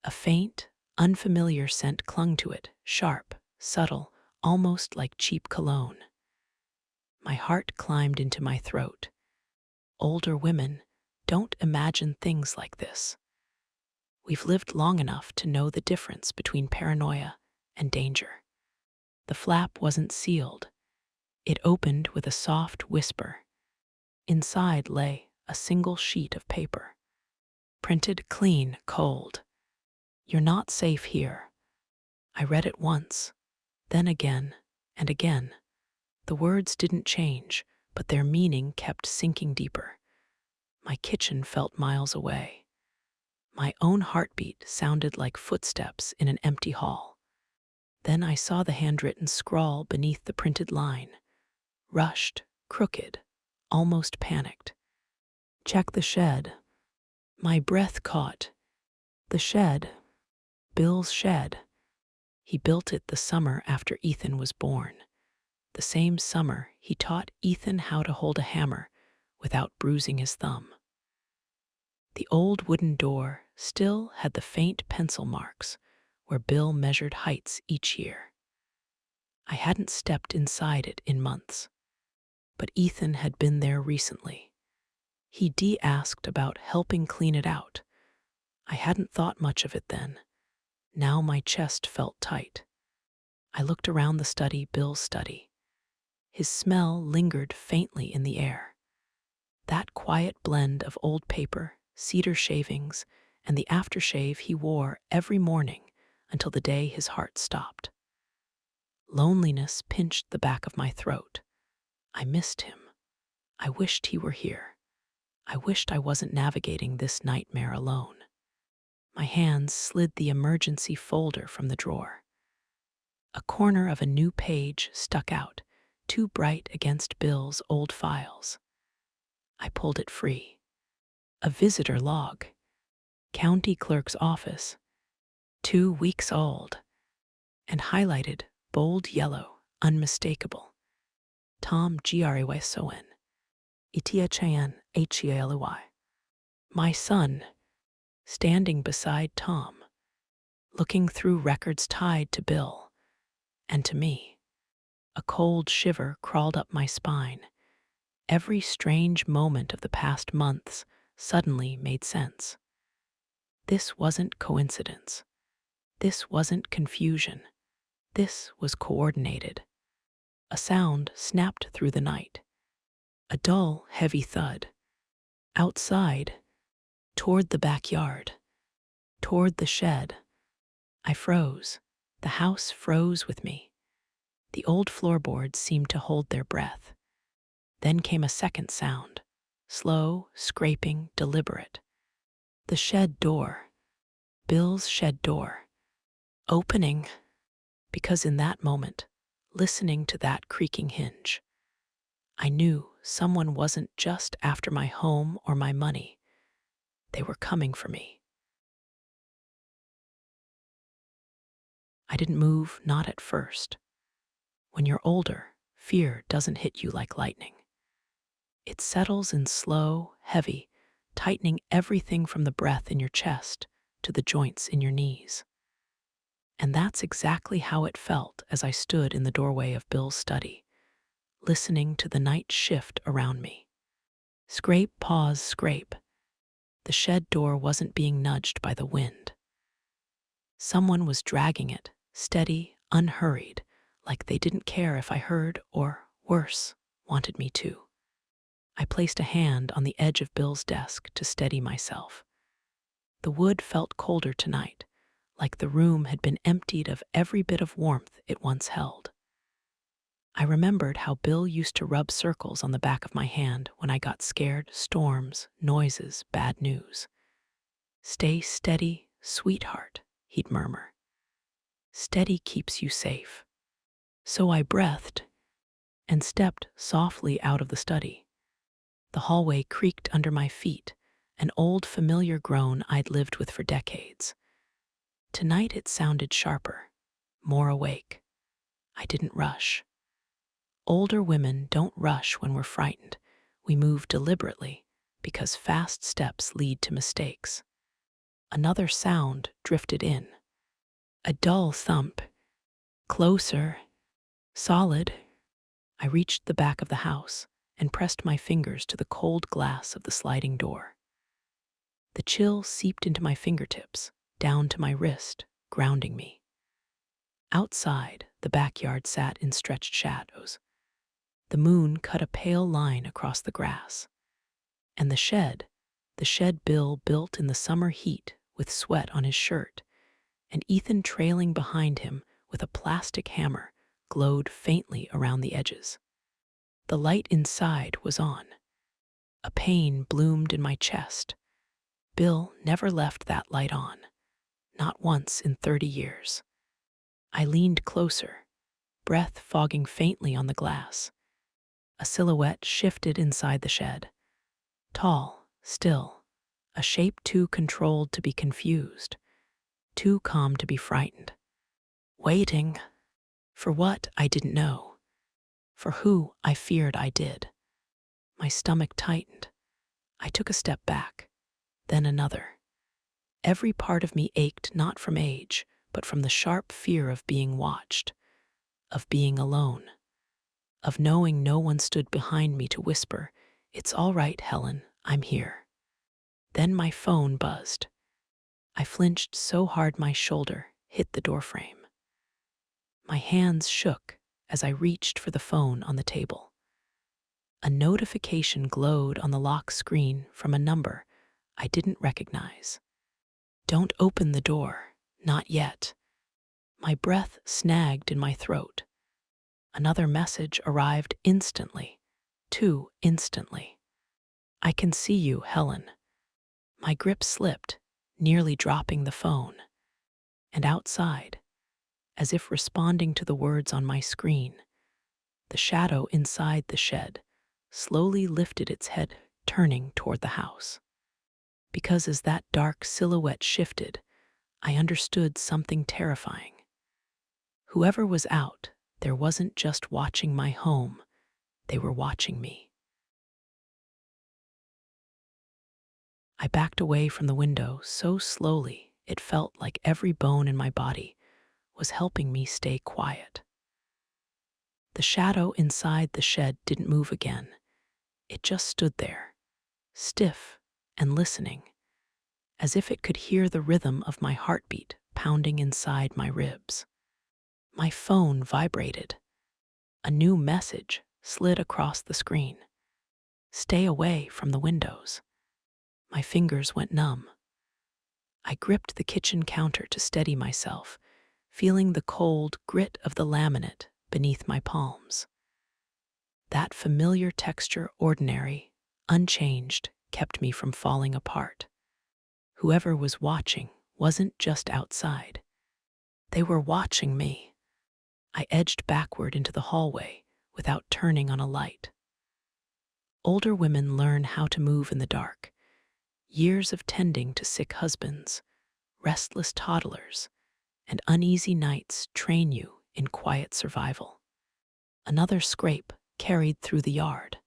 [SPEAKER 1] A faint, unfamiliar scent clung to it, sharp, subtle, almost like cheap cologne. My heart climbed into my throat. Older women don't imagine things like this. We've lived long enough to know the difference between paranoia and danger. The flap wasn't sealed. It opened with a soft whisper. Inside lay a single sheet of paper, printed clean, cold. "You're not safe here." I read it once, then again and again. The words didn't change, but their meaning kept sinking deeper. My kitchen felt miles away. My own heartbeat sounded like footsteps in an empty hall. Then I saw the handwritten scrawl beneath the printed line. Rushed, crooked, almost panicked. "Check the shed." My breath caught. The shed. Bill's shed. He built it the summer after Ethan was born. The same summer he taught Ethan how to hold a hammer without bruising his thumb. The old wooden door still had the faint pencil marks where Bill measured heights each year. I hadn't stepped inside it in months, but Ethan had been there recently. He asked about helping clean it out. I hadn't thought much of it then. Now my chest felt tight. I looked around the study, Bill's study. His smell lingered faintly in the air. That quiet blend of old paper, cedar shavings, and the aftershave he wore every morning until the day his heart stopped. Loneliness pinched the back of my throat. I missed him. I wished he were here. I wished I wasn't navigating this nightmare alone. My hands slid the emergency folder from the drawer. A corner of a new page stuck out, too bright against Bill's old files. I pulled it free. A visitor log. County clerk's office. 2 weeks old. And highlighted, bold yellow, unmistakable. Tom Grayson. Itia Chan Hely. My son, standing beside Tom, looking through records tied to Bill and to me. A cold shiver crawled up my spine. Every strange moment of the past months suddenly made sense. This wasn't coincidence. This wasn't confusion. This was coordinated. A sound snapped through the night. A dull, heavy thud. Outside, toward the backyard, toward the shed. I froze. The house froze with me. The old floorboards seemed to hold their breath. Then came a second sound, slow, scraping, deliberate. The shed door, Bill's shed door, opening, because in that moment, listening to that creaking hinge, I knew someone wasn't just after my home or my money. They were coming for me. I didn't move, not at first. When you're older, fear doesn't hit you like lightning. It settles in slow, heavy, tightening everything from the breath in your chest to the joints in your knees. And that's exactly how it felt as I stood in the doorway of Bill's study, listening to the night shift around me. Scrape, pause, scrape. The shed door wasn't being nudged by the wind. Someone was dragging it, steady, unhurried, like they didn't care if I heard or, worse, wanted me to. I placed a hand on the edge of Bill's desk to steady myself. The wood felt colder tonight, like the room had been emptied of every bit of warmth it once held. I remembered how Bill used to rub circles on the back of my hand when I got scared, storms, noises, bad news. "Stay steady, sweetheart," he'd murmur. "Steady keeps you safe." So I breathed and stepped softly out of the study. The hallway creaked under my feet, an old familiar groan I'd lived with for decades. Tonight it sounded sharper, more awake. I didn't rush. Older women don't rush when we're frightened. We move deliberately because fast steps lead to mistakes. Another sound drifted in. A dull thump. Closer. Solid. I reached the back of the house and pressed my fingers to the cold glass of the sliding door. The chill seeped into my fingertips, down to my wrist, grounding me. Outside, the backyard sat in stretched shadows. The moon cut a pale line across the grass. And the shed Bill built in the summer heat with sweat on his shirt, and Ethan trailing behind him with a plastic hammer, glowed faintly around the edges. The light inside was on. A pain bloomed in my chest. Bill never left that light on, not once in 30 years. I leaned closer, breath fogging faintly on the glass. A silhouette shifted inside the shed. Tall, still, a shape too controlled to be confused, too calm to be frightened. Waiting. For what, I didn't know. For who, I feared I did. My stomach tightened. I took a step back, then another. Every part of me ached not from age, but from the sharp fear of being watched, of being alone, of knowing no one stood behind me to whisper, "It's all right, Helen, I'm here." Then my phone buzzed. I flinched so hard my shoulder hit the doorframe. My hands shook as I reached for the phone on the table. A notification glowed on the lock screen from a number I didn't recognize. "Don't open the door, not yet." My breath snagged in my throat. Another message arrived instantly, too instantly. "I can see you, Helen." My grip slipped, nearly dropping the phone. And outside, as if responding to the words on my screen, the shadow inside the shed slowly lifted its head, turning toward the house. Because as that dark silhouette shifted, I understood something terrifying. Whoever was out there wasn't just watching my home, they were watching me. I backed away from the window so slowly it felt like every bone in my body was helping me stay quiet. The shadow inside the shed didn't move again. It just stood there, stiff and listening, as if it could hear the rhythm of my heartbeat pounding inside my ribs. My phone vibrated. A new message slid across the screen. "Stay away from the windows." My fingers went numb. I gripped the kitchen counter to steady myself, feeling the cold grit of the laminate beneath my palms. That familiar texture, ordinary, unchanged, kept me from falling apart. Whoever was watching wasn't just outside. They were watching me. I edged backward into the hallway without turning on a light. Older women learn how to move in the dark. Years of tending to sick husbands, restless toddlers, and uneasy nights train you in quiet survival. Another scrape carried through the yard.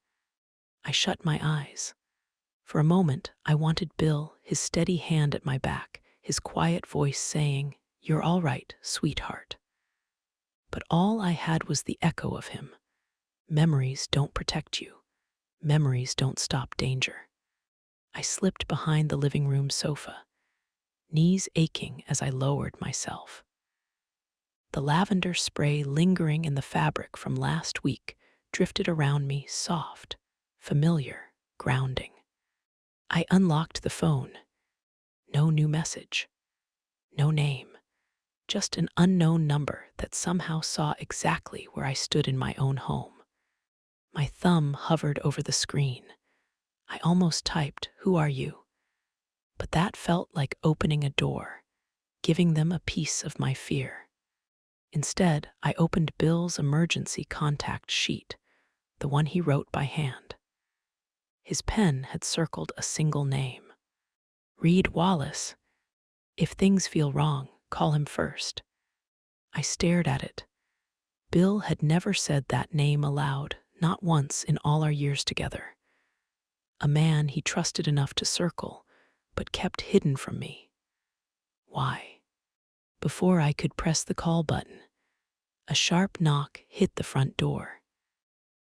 [SPEAKER 1] I shut my eyes. For a moment, I wanted Bill, his steady hand at my back, his quiet voice saying, "You're all right, sweetheart." But all I had was the echo of him. Memories don't protect you. Memories don't stop danger. I slipped behind the living room sofa, knees aching as I lowered myself. The lavender spray lingering in the fabric from last week drifted around me, soft, familiar, grounding. I unlocked the phone. No new message. No name. Just an unknown number that somehow saw exactly where I stood in my own home. My thumb hovered over the screen. I almost typed, "Who are you?" But that felt like opening a door, giving them a piece of my fear. Instead, I opened Bill's emergency contact sheet, the one he wrote by hand. His pen had circled a single name. "Reed Wallace. If things feel wrong, call him first." I stared at it. Bill had never said that name aloud, not once in all our years together. A man he trusted enough to circle, but kept hidden from me. Why? Before I could press the call button, a sharp knock hit the front door.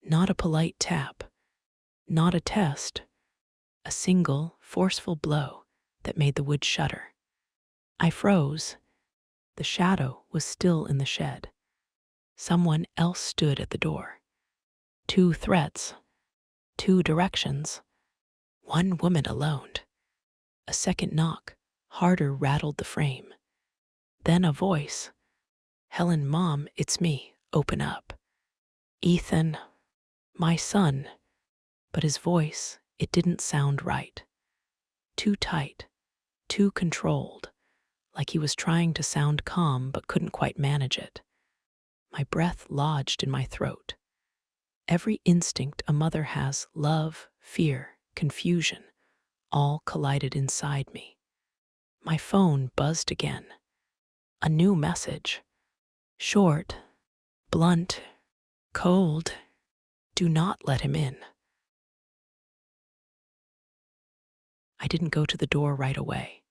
[SPEAKER 1] Not a polite tap, not a test, a single, forceful blow that made the wood shudder. I froze. The shadow was still in the shed. Someone else stood at the door. Two threats, two directions, one woman alone. A second knock, harder, rattled the frame. Then a voice. "Helen, Mom, it's me. Open up." "Ethan, my son." But his voice, it didn't sound right. Too tight, too controlled, like he was trying to sound calm but couldn't quite manage it. My breath lodged in my throat. Every instinct a mother has, love, fear, confusion, all collided inside me. My phone buzzed again. A new message. Short, blunt, cold. "Do not let him in." I didn't go to the door right away.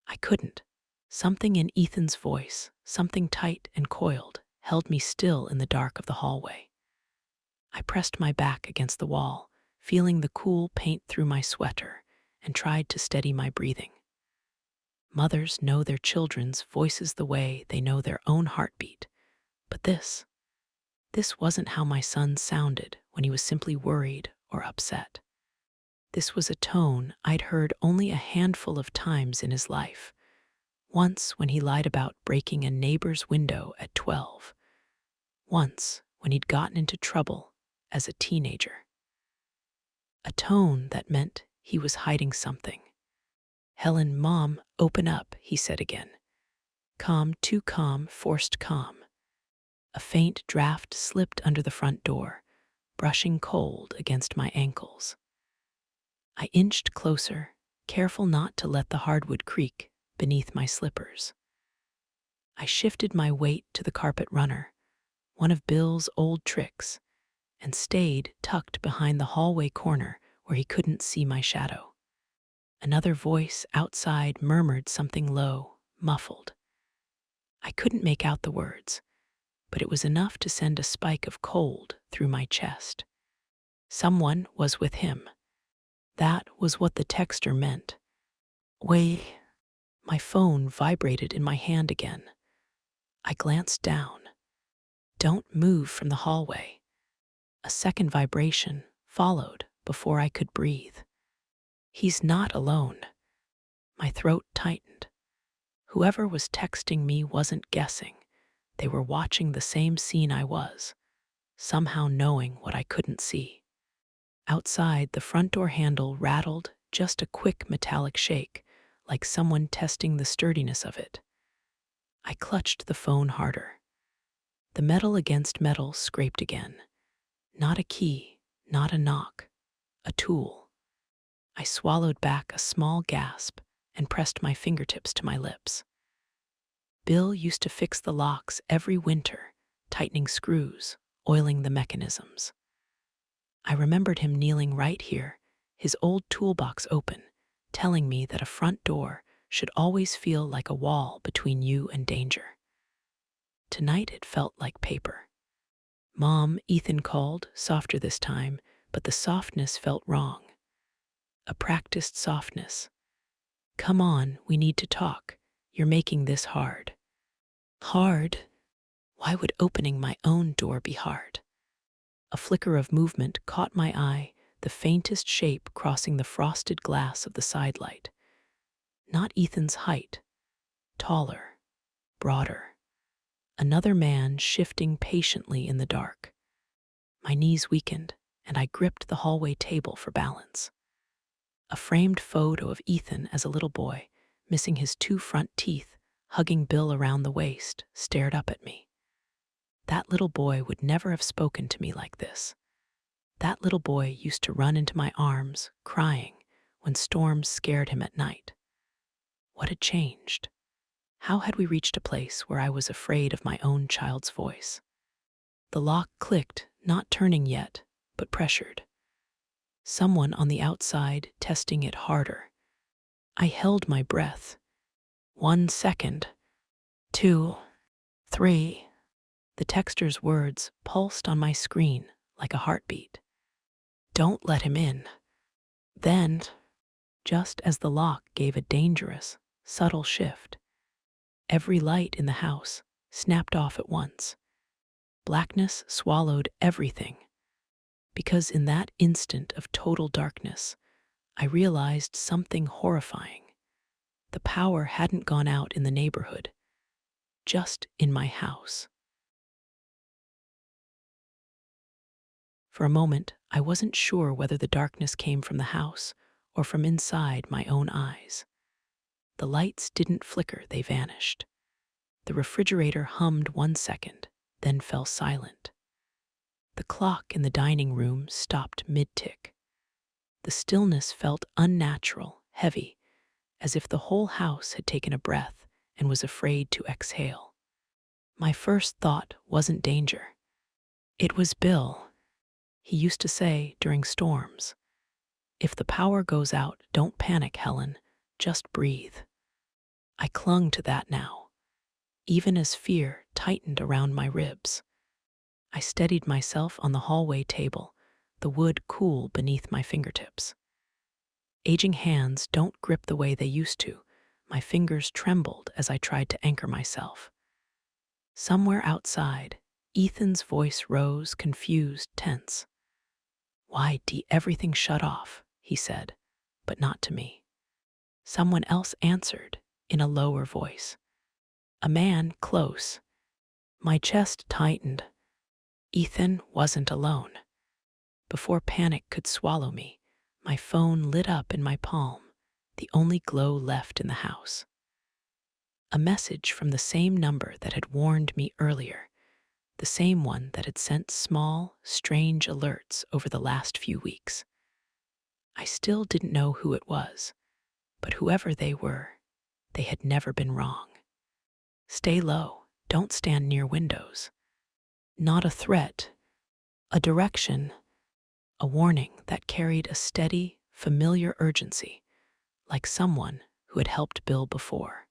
[SPEAKER 1] I couldn't. Something in Ethan's voice, something tight and coiled, held me still in the dark of the hallway. I pressed my back against the wall, feeling the cool paint through my sweater, and tried to steady my breathing. Mothers know their children's voices the way they know their own heartbeat. But this wasn't how my son sounded when he was simply worried or upset. This was a tone I'd heard only a handful of times in his life. Once when he lied about breaking a neighbor's window at 12. Once when he'd gotten into trouble as a teenager. A tone that meant he was hiding something. "Helen, Mom, open up," he said again. Calm, too calm, forced calm. A faint draft slipped under the front door, brushing cold against my ankles. I inched closer, careful not to let the hardwood creak beneath my slippers. I shifted my weight to the carpet runner, one of Bill's old tricks, and stayed tucked behind the hallway corner where he couldn't see my shadow. Another voice outside murmured something low, muffled. I couldn't make out the words, but it was enough to send a spike of cold through my chest. Someone was with him. That was what the texter meant. Wait. My phone vibrated in my hand again. I glanced down. "Don't move from the hallway." A second vibration followed before I could breathe. He's not alone. My throat tightened. Whoever was texting me wasn't guessing. They were watching the same scene I was, somehow knowing what I couldn't see. Outside, the front door handle rattled, just a quick metallic shake, like someone testing the sturdiness of it. I clutched the phone harder. The metal against metal scraped again. Not a key, not a knock, a tool. I swallowed back a small gasp and pressed my fingertips to my lips. Bill used to fix the locks every winter, tightening screws, oiling the mechanisms. I remembered him kneeling right here, his old toolbox open, telling me that a front door should always feel like a wall between you and danger. Tonight it felt like paper. "Mom," Ethan called, softer this time, but the softness felt wrong. A practiced softness. "Come on, we need to talk. You're making this hard." Hard? Why would opening my own door be hard? A flicker of movement caught my eye, the faintest shape crossing the frosted glass of the side light. Not Ethan's height. Taller, broader. Another man shifting patiently in the dark. My knees weakened, and I gripped the hallway table for balance. A framed photo of Ethan as a little boy, missing his 2 front teeth, hugging Bill around the waist, stared up at me. That little boy would never have spoken to me like this. That little boy used to run into my arms, crying, when storms scared him at night. What had changed? How had we reached a place where I was afraid of my own child's voice? The lock clicked, not turning yet, but pressured. Someone on the outside testing it harder. I held my breath. 1 second. 2. 3. The texter's words pulsed on my screen like a heartbeat. "Don't let him in." Then, just as the lock gave a dangerous, subtle shift, every light in the house snapped off at once. Blackness swallowed everything. Because in that instant of total darkness, I realized something horrifying. The power hadn't gone out in the neighborhood, just in my house. For a moment, I wasn't sure whether the darkness came from the house or from inside my own eyes. The lights didn't flicker, they vanished. The refrigerator hummed 1 second, then fell silent. The clock in the dining room stopped mid-tick. The stillness felt unnatural, heavy, as if the whole house had taken a breath and was afraid to exhale. My first thought wasn't danger. It was Bill. He used to say during storms, "If the power goes out, don't panic, Helen, just breathe." I clung to that now, even as fear tightened around my ribs. I steadied myself on the hallway table, the wood cool beneath my fingertips. Aging hands don't grip the way they used to. My fingers trembled as I tried to anchor myself. Somewhere outside, Ethan's voice rose, confused, tense. "Why, everything shut off," he said, but not to me. Someone else answered in a lower voice. A man close. My chest tightened. Ethan wasn't alone. Before panic could swallow me, my phone lit up in my palm, the only glow left in the house. A message from the same number that had warned me earlier, the same one that had sent small, strange alerts over the last few weeks. I still didn't know who it was, but whoever they were, they had never been wrong. Stay low, don't stand near windows. Not a threat, a direction, a warning that carried a steady, familiar urgency, like someone who had helped Bill before.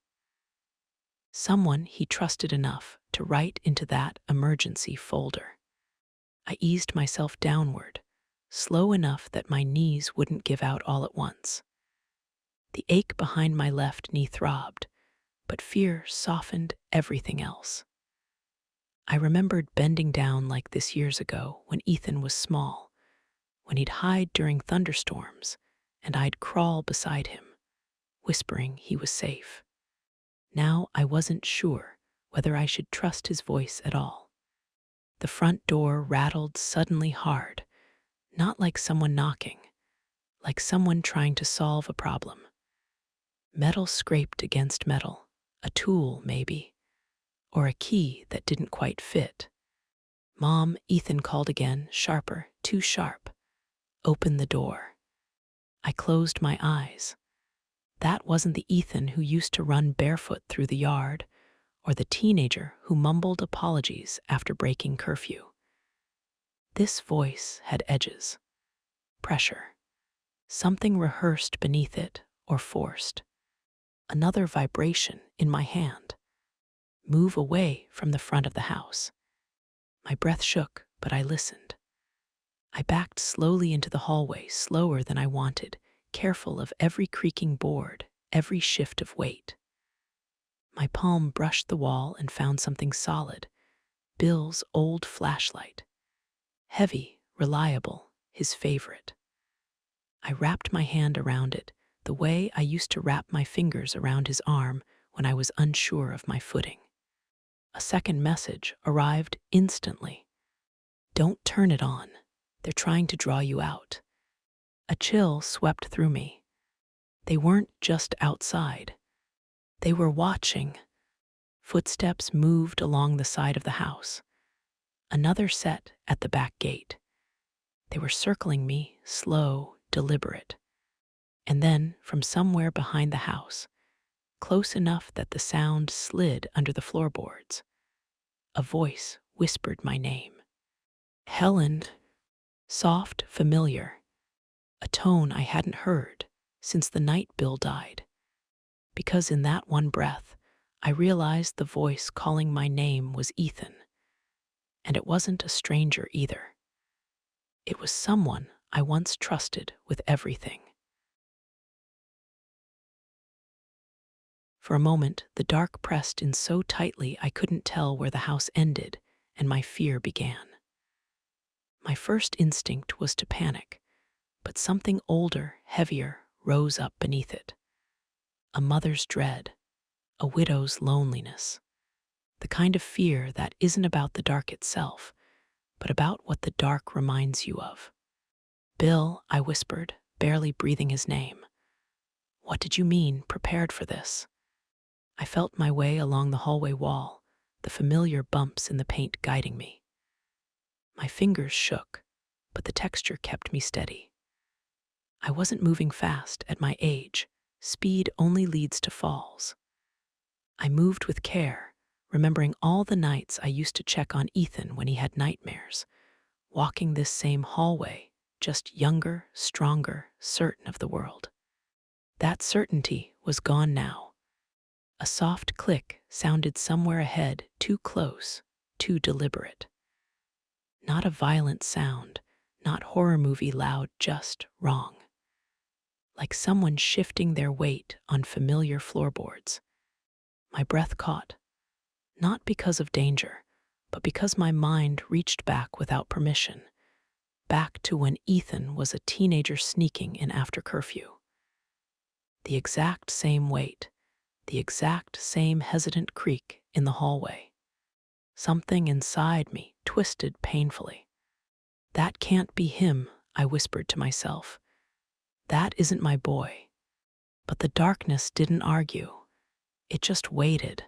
[SPEAKER 1] Someone he trusted enough to write into that emergency folder. I eased myself downward, slow enough that my knees wouldn't give out all at once. The ache behind my left knee throbbed, but fear softened everything else. I remembered bending down like this years ago when Ethan was small, when he'd hide during thunderstorms, and I'd crawl beside him, whispering he was safe. Now I wasn't sure whether I should trust his voice at all. The front door rattled suddenly hard, not like someone knocking, like someone trying to solve a problem. Metal scraped against metal, a tool maybe, or a key that didn't quite fit. "Mom," Ethan called again, sharper, too sharp. "Open the door." I closed my eyes. That wasn't the Ethan who used to run barefoot through the yard, or the teenager who mumbled apologies after breaking curfew. This voice had edges, pressure, something rehearsed beneath it or forced. Another vibration in my hand. Move away from the front of the house. My breath shook, but I listened. I backed slowly into the hallway, slower than I wanted, careful of every creaking board, every shift of weight. My palm brushed the wall and found something solid. Bill's old flashlight. Heavy, reliable, his favorite. I wrapped my hand around it, the way I used to wrap my fingers around his arm when I was unsure of my footing. A second message arrived instantly. "Don't turn it on. They're trying to draw you out." A chill swept through me. They weren't just outside. They were watching. Footsteps moved along the side of the house. Another set at the back gate. They were circling me, slow, deliberate. And then, from somewhere behind the house, close enough that the sound slid under the floorboards, a voice whispered my name. "Helen." Soft, familiar. A tone I hadn't heard since the night Bill died. Because in that one breath, I realized the voice calling my name was Ethan. And it wasn't a stranger either. It was someone I once trusted with everything. For a moment, the dark pressed in so tightly I couldn't tell where the house ended, and my fear began. My first instinct was to panic, but something older, heavier, rose up beneath it. A mother's dread, a widow's loneliness, the kind of fear that isn't about the dark itself, but about what the dark reminds you of. "Bill," I whispered, barely breathing his name. "What did you mean, prepared for this?" I felt my way along the hallway wall, the familiar bumps in the paint guiding me. My fingers shook, but the texture kept me steady. I wasn't moving fast at my age. Speed only leads to falls. I moved with care, remembering all the nights I used to check on Ethan when he had nightmares, walking this same hallway, just younger, stronger, certain of the world. That certainty was gone now. A soft click sounded somewhere ahead, too close, too deliberate. Not a violent sound, not horror movie loud, just wrong. like someone shifting their weight on familiar floorboards. My breath caught, not because of danger, but because my mind reached back without permission, back to when Ethan was a teenager sneaking in after curfew. The exact same weight, the exact same hesitant creak in the hallway. Something inside me twisted painfully. That can't be him, I whispered to myself. That isn't my boy. But the darkness didn't argue. It just waited.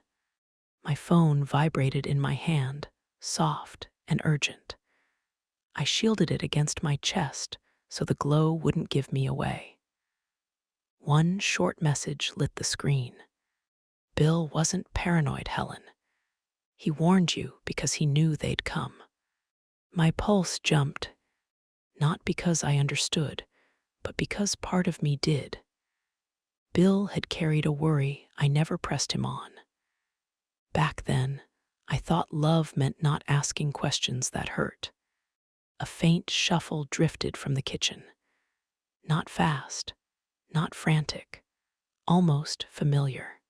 [SPEAKER 1] My phone vibrated in my hand, soft and urgent. I shielded it against my chest so the glow wouldn't give me away. One short message lit the screen. Bill wasn't paranoid, Helen. He warned you because he knew they'd come. My pulse jumped, not because I understood, but because part of me did. Bill had carried a worry I never pressed him on. Back then, I thought love meant not asking questions that hurt. A faint shuffle drifted from the kitchen. Not fast, not frantic, almost familiar.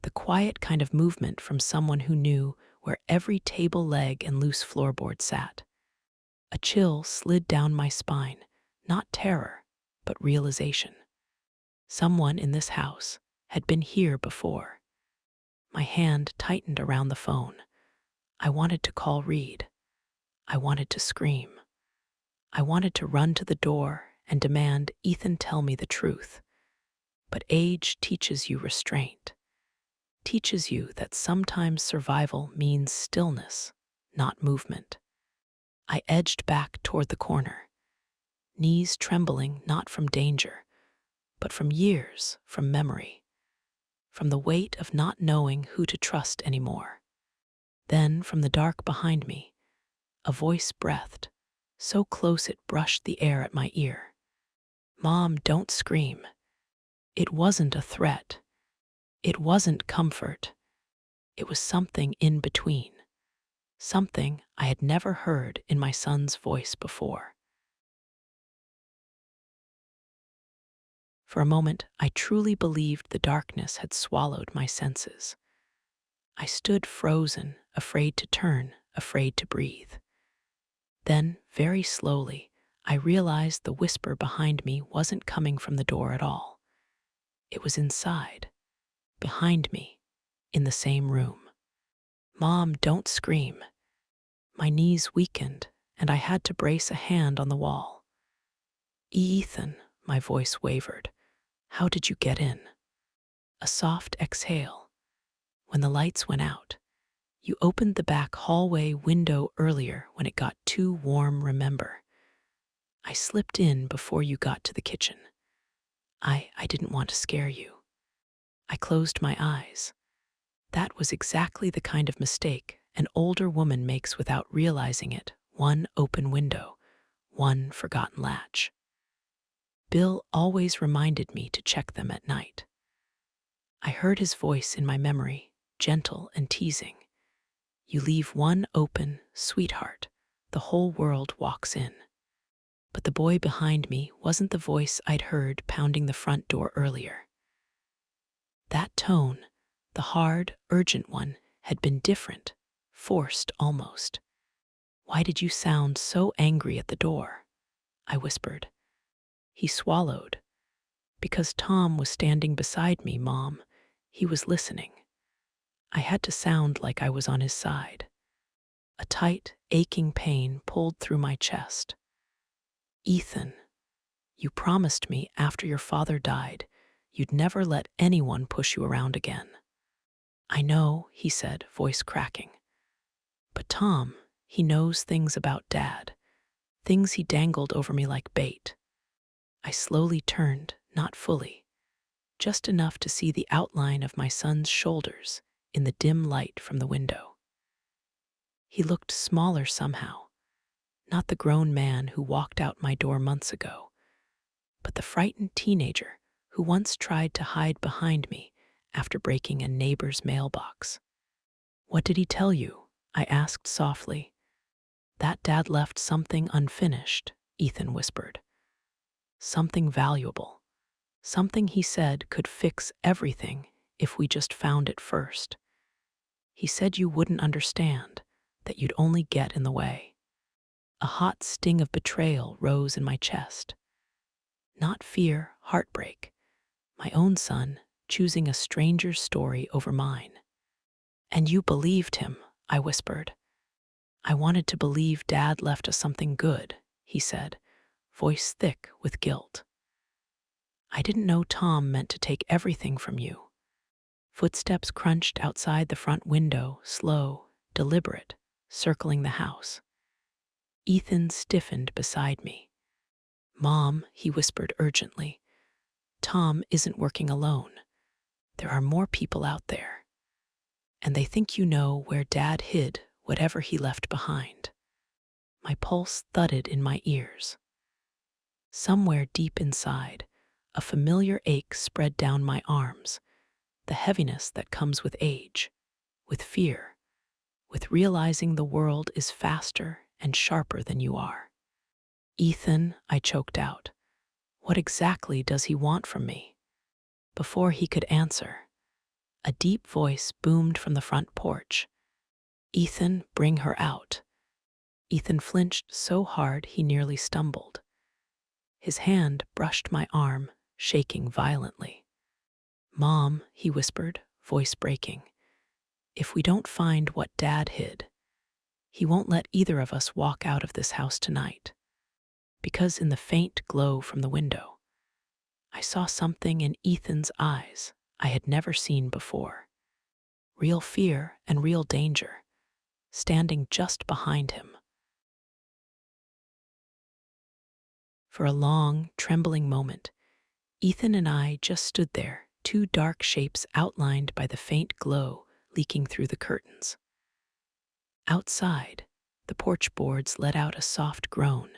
[SPEAKER 1] The quiet kind of movement from someone who knew where every table leg and loose floorboard sat. A chill slid down my spine, not terror, but realization. Someone in this house had been here before. My hand tightened around the phone. I wanted to call Reed. I wanted to scream. I wanted to run to the door and demand Ethan tell me the truth. But age teaches you restraint, teaches you that sometimes survival means stillness, not movement. I edged back toward the corner, knees trembling not from danger, but from years, from memory, from the weight of not knowing who to trust anymore. Then, from the dark behind me, a voice breathed, so close it brushed the air at my ear. Mom, don't scream. It wasn't a threat. It wasn't comfort. It was something in between. Something I had never heard in my son's voice before. For a moment, I truly believed the darkness had swallowed my senses. I stood frozen, afraid to turn, afraid to breathe. Then, very slowly, I realized the whisper behind me wasn't coming from the door at all. It was inside, behind me, in the same room. Mom, don't scream. My knees weakened, and I had to brace a hand on the wall. Ethan, my voice wavered. How did you get in? A soft exhale. When the lights went out, you opened the back hallway window earlier when it got too warm, remember? I slipped in before you got to the kitchen. I didn't want to scare you. I closed my eyes. That was exactly the kind of mistake an older woman makes without realizing it. One open window, one forgotten latch. Bill always reminded me to check them at night. I heard his voice in my memory, gentle and teasing. You leave one open, sweetheart, the whole world walks in. But the boy behind me wasn't the voice I'd heard pounding the front door earlier. That tone, the hard, urgent one, had been different, forced almost. Why did you sound so angry at the door? I whispered. He swallowed. Because Tom was standing beside me, Mom. He was listening. I had to sound like I was on his side. A tight, aching pain pulled through my chest. Ethan, you promised me after your father died, you'd never let anyone push you around again. I know, he said, voice cracking. But Tom, he knows things about Dad, things he dangled over me like bait. I slowly turned, not fully, just enough to see the outline of my son's shoulders in the dim light from the window. He looked smaller somehow, not the grown man who walked out my door months ago, but the frightened teenager who once tried to hide behind me after breaking a neighbor's mailbox. What did he tell you? I asked softly. That Dad left something unfinished, Ethan whispered. Something valuable, Something he said could fix everything if we just found it first. He said you wouldn't understand, that you'd only get in the way. A hot sting of betrayal rose in my chest. Not fear, heartbreak. My own son choosing a stranger's story over mine. And you believed him, I whispered. I wanted to believe Dad left us something good, he said, voice thick with guilt. I didn't know Tom meant to take everything from you. Footsteps crunched outside the front window, slow, deliberate, circling the house. Ethan stiffened beside me. Mom, he whispered urgently, Tom isn't working alone. There are more people out there. And they think you know where Dad hid whatever he left behind. My pulse thudded in my ears. Somewhere deep inside, a familiar ache spread down my arms, the heaviness that comes with age, with fear, with realizing the world is faster and sharper than you are. Ethan, I choked out, what exactly does he want from me? Before he could answer, a deep voice boomed from the front porch. Ethan, bring her out. Ethan flinched so hard he nearly stumbled. His hand brushed my arm, shaking violently. Mom, he whispered, voice breaking, if we don't find what Dad hid, he won't let either of us walk out of this house tonight. Because in the faint glow from the window, I saw something in Ethan's eyes I had never seen before. Real fear and real danger, standing just behind him. For a long, trembling moment, Ethan and I just stood there, two dark shapes outlined by the faint glow leaking through the curtains. Outside, the porch boards let out a soft groan,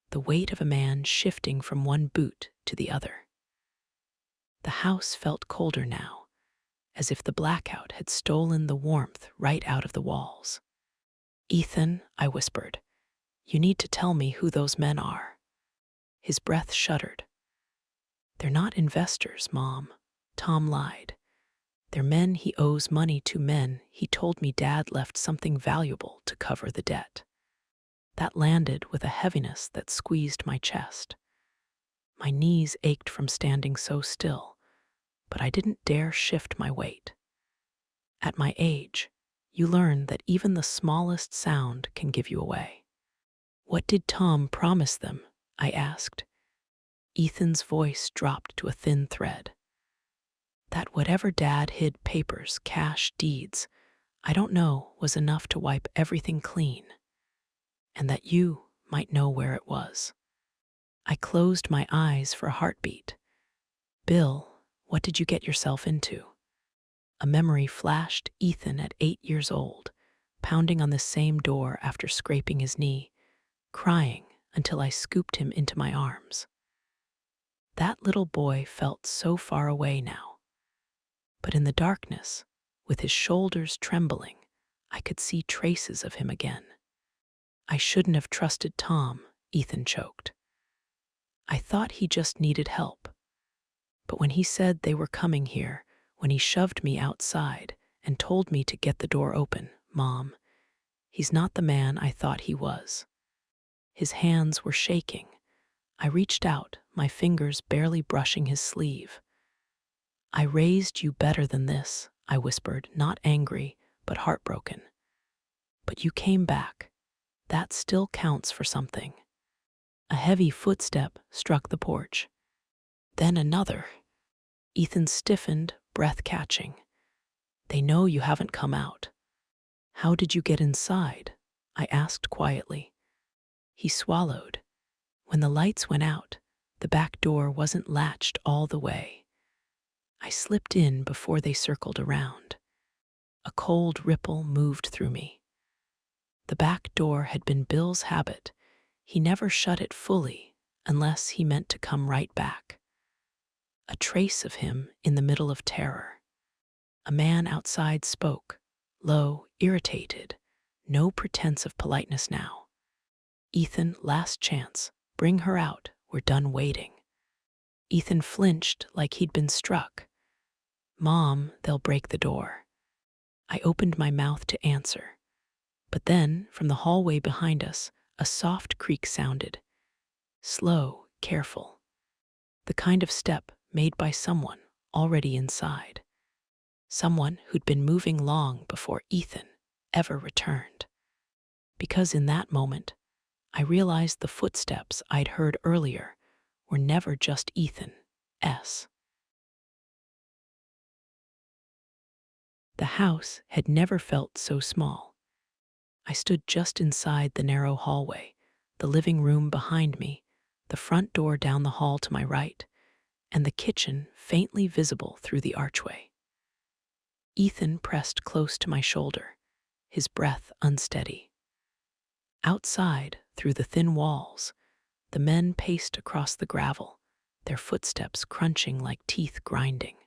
[SPEAKER 1] the weight of a man shifting from one boot to the other. The house felt colder now, as if the blackout had stolen the warmth right out of the walls. Ethan, I whispered, you need to tell me who those men are. His breath shuddered. They're not investors, Mom, Tom lied. They're men he owes money to, men he told me Dad left something valuable to cover the debt. That landed with a heaviness that squeezed my chest. My knees ached from standing so still, but I didn't dare shift my weight. At my age, you learn that even the smallest sound can give you away. What did Tom promise them? I asked. Ethan's voice dropped to a thin thread. That whatever Dad hid, papers, cash, deeds, I don't know, was enough to wipe everything clean, and that you might know where it was. I closed my eyes for a heartbeat. Bill, what did you get yourself into? A memory flashed. Ethan at 8 years old, pounding on the same door after scraping his knee, crying until I scooped him into my arms. That little boy felt so far away now. But in the darkness, with his shoulders trembling, I could see traces of him again. I shouldn't have trusted Tom, Ethan choked. I thought he just needed help. But when he said they were coming here, when he shoved me outside and told me to get the door open, Mom, he's not the man I thought he was. His hands were shaking. I reached out, my fingers barely brushing his sleeve. I raised you better than this, I whispered, not angry, but heartbroken. But you came back. That still counts for something. A heavy footstep struck the porch. Then another. Ethan stiffened, breath catching. They know you haven't come out. How did you get inside? I asked quietly. He swallowed. When the lights went out, the back door wasn't latched all the way. I slipped in before they circled around. A cold ripple moved through me. The back door had been Bill's habit. He never shut it fully unless he meant to come right back. A trace of him in the middle of terror. A man outside spoke, low, irritated, no pretense of politeness now. Ethan, last chance, bring her out, we're done waiting. Ethan flinched like he'd been struck. "Mom, they'll break the door." I opened my mouth to answer. But then, from the hallway behind us, a soft creak sounded. Slow, careful. The kind of step made by someone already inside. Someone who'd been moving long before Ethan ever returned. Because in that moment, I realized the footsteps I'd heard earlier were never just Ethan's. The house had never felt so small. I stood just inside the narrow hallway, the living room behind me, the front door down the hall to my right, and the kitchen faintly visible through the archway. Ethan pressed close to my shoulder, his breath unsteady. Outside, through the thin walls, the men paced across the gravel, their footsteps crunching like teeth grinding.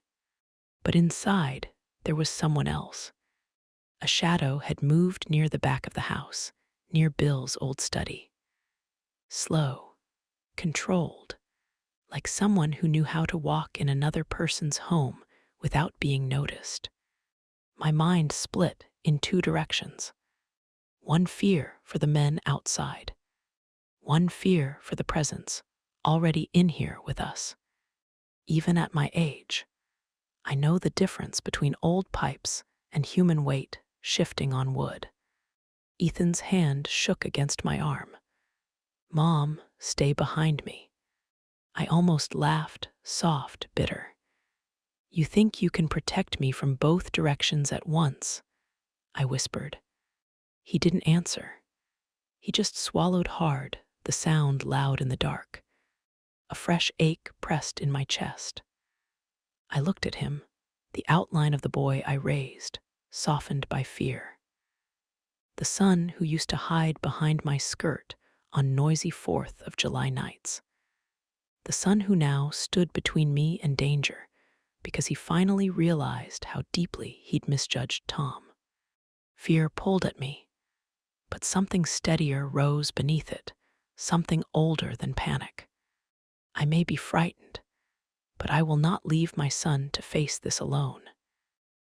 [SPEAKER 1] But inside, there was someone else. A shadow had moved near the back of the house, near Bill's old study. Slow, controlled, like someone who knew how to walk in another person's home without being noticed. My mind split in two directions. One fear for the men outside. One fear for the presence already in here with us. Even at my age, I know the difference between old pipes and human weight shifting on wood. Ethan's hand shook against my arm. "Mom, stay behind me." I almost laughed, soft, bitter. "You think you can protect me from both directions at once?" I whispered. He didn't answer. He just swallowed hard, the sound loud in the dark. A fresh ache pressed in my chest. I looked at him, the outline of the boy I raised, softened by fear. The son who used to hide behind my skirt on noisy 4th of July nights. The son who now stood between me and danger because he finally realized how deeply he'd misjudged Tom. Fear pulled at me, but something steadier rose beneath it, something older than panic. I may be frightened, but I will not leave my son to face this alone.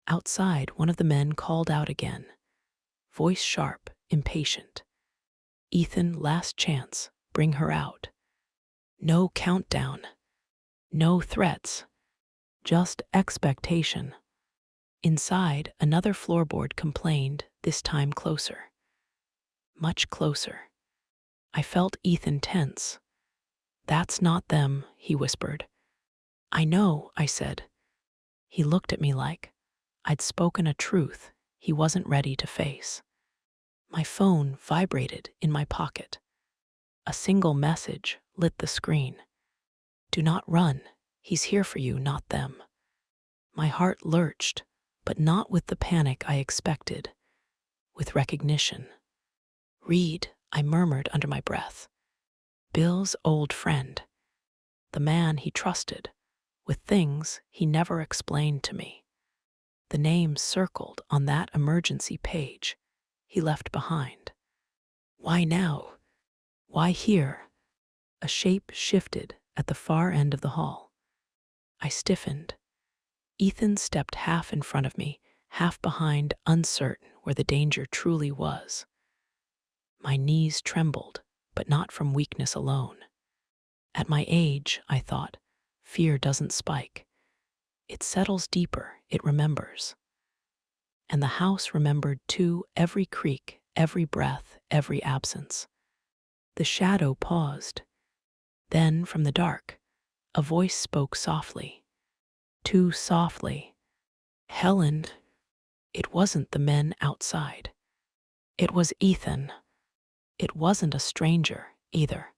[SPEAKER 1] Outside, one of the men called out again, voice sharp, impatient. "Ethan, last chance, bring her out." No countdown, no threats, just expectation. Inside, another floorboard complained, this time closer. Much closer. I felt Ethan tense. "That's not them," he whispered. "I know," I said. He looked at me like I'd spoken a truth he wasn't ready to face. My phone vibrated in my pocket. A single message lit the screen. "Do not run. He's here for you, not them." My heart lurched, but not with the panic I expected, with recognition. "Reed," I murmured under my breath. Bill's old friend. The man he trusted, with things he never explained to me. The names circled on that emergency page he left behind. Why now? Why here? A shape shifted at the far end of the hall. I stiffened. Ethan stepped half in front of me, half behind, uncertain where the danger truly was. My knees trembled, but not from weakness alone. At my age, I thought, fear doesn't spike. It settles deeper, it remembers. And the house remembered too, every creak, every breath, every absence. The shadow paused. Then, from the dark, a voice spoke softly. Too softly. "Helen." It wasn't the men outside. It was Ethan. It wasn't a stranger, either.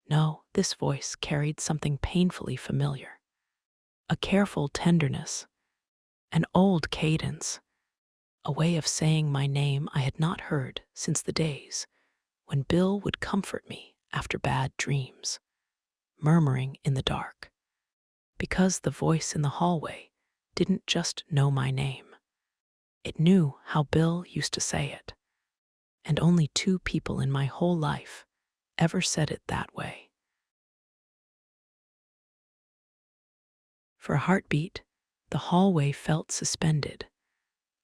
[SPEAKER 1] No, this voice carried something painfully familiar. A careful tenderness, an old cadence, a way of saying my name I had not heard since the days when Bill would comfort me after bad dreams, murmuring in the dark. Because the voice in the hallway didn't just know my name. It knew how Bill used to say it. And only 2 people in my whole life ever said it that way. For a heartbeat, the hallway felt suspended,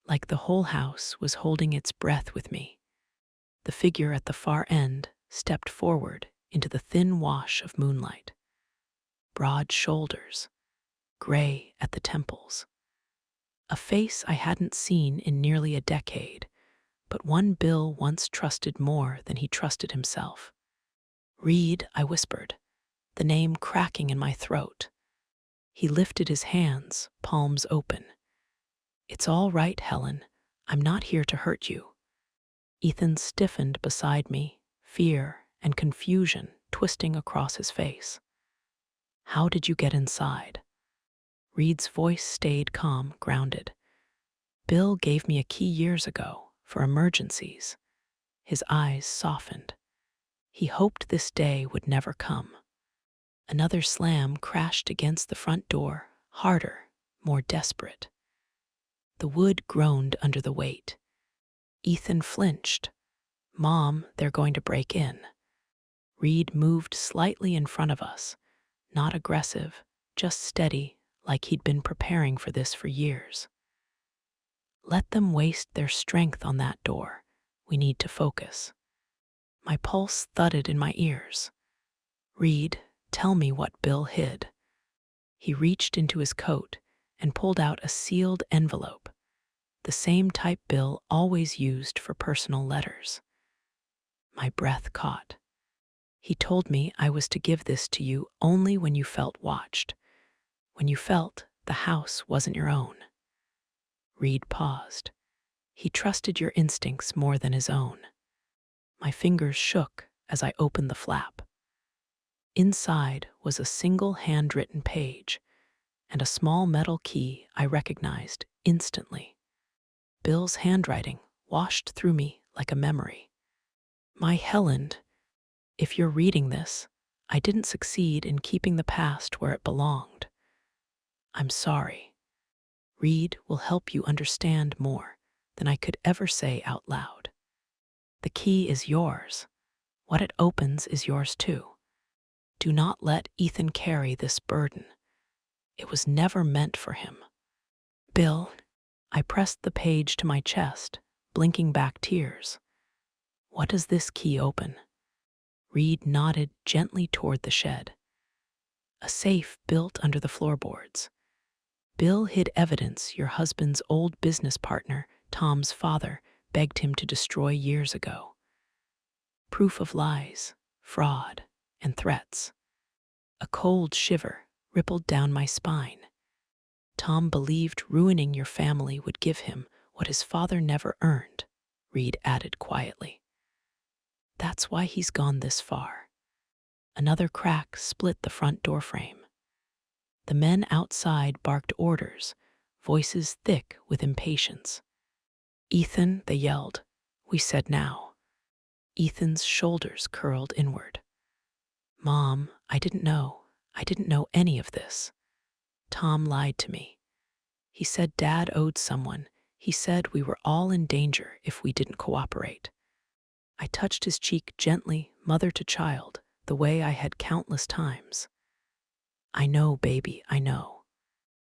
[SPEAKER 1] like the whole house was holding its breath with me. The figure at the far end stepped forward into the thin wash of moonlight. Broad shoulders, gray at the temples. A face I hadn't seen in nearly a decade, but one Bill once trusted more than he trusted himself. "Reed," I whispered, the name cracking in my throat. He lifted his hands, palms open. "It's all right, Helen. I'm not here to hurt you." Ethan stiffened beside me, fear and confusion twisting across his face. "How did you get inside?" Reed's voice stayed calm, grounded. "Bill gave me a key years ago for emergencies." His eyes softened. He hoped this day would never come. Another slam crashed against the front door, harder, more desperate. The wood groaned under the weight. Ethan flinched. "Mom, they're going to break in." Reed moved slightly in front of us, not aggressive, just steady, like he'd been preparing for this for years. "Let them waste their strength on that door. We need to focus." My pulse thudded in my ears. "Reed, tell me what Bill hid." He reached into his coat and pulled out a sealed envelope, the same type Bill always used for personal letters. My breath caught. "He told me I was to give this to you only when you felt watched, when you felt the house wasn't your own." Reed paused. "He trusted your instincts more than his own." My fingers shook as I opened the flap. Inside was a single handwritten page and a small metal key I recognized instantly. Bill's handwriting washed through me like a memory. "My Helen, if you're reading this, I didn't succeed in keeping the past where it belonged. I'm sorry. Reed will help you understand more than I could ever say out loud. The key is yours. What it opens is yours too. Do not let Ethan carry this burden. It was never meant for him." "Bill," I pressed the page to my chest, blinking back tears. "What does this key open?" Reed nodded gently toward the shed. "A safe built under the floorboards. Bill hid evidence your husband's old business partner, Tom's father, begged him to destroy years ago. Proof of lies, fraud, and threats." A cold shiver rippled down my spine. "Tom believed ruining your family would give him what his father never earned," Reed added quietly. "That's why he's gone this far." Another crack split the front door frame. The men outside barked orders, voices thick with impatience. "Ethan," they yelled. "We said now." Ethan's shoulders curled inward. "Mom, I didn't know. I didn't know any of this. Tom lied to me. He said Dad owed someone. He said we were all in danger if we didn't cooperate." I touched his cheek gently, mother to child, the way I had countless times. "I know, baby, I know."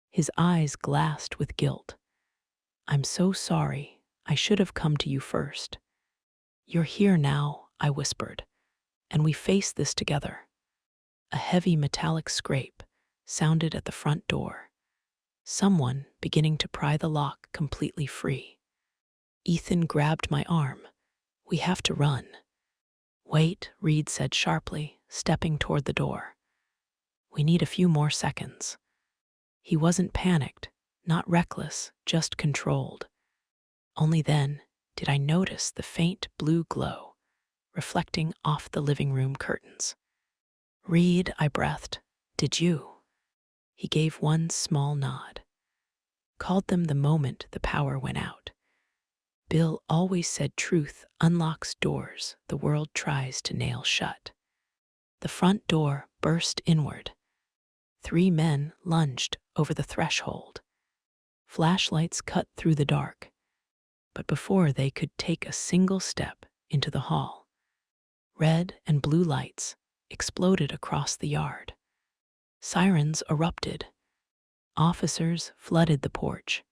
[SPEAKER 1] His eyes glassed with guilt. "I'm so sorry. I should have come to you first." "You're here now," I whispered, "and we face this together." A heavy metallic scrape sounded at the front door. Someone beginning to pry the lock completely free. Ethan grabbed my arm. "We have to run." "Wait," Reed said sharply, stepping toward the door. "We need a few more seconds." He wasn't panicked, not reckless, just controlled. Only then did I notice the faint blue glow reflecting off the living room curtains. "Reed," I breathed, "did you?" He gave one small nod. "Called them the moment the power went out. Bill always said truth unlocks doors the world tries to nail shut." The front door burst inward. 3 men lunged over the threshold. Flashlights cut through the dark. But before they could take a single step into the hall, red and blue lights exploded across the yard. Sirens erupted. Officers flooded the porch.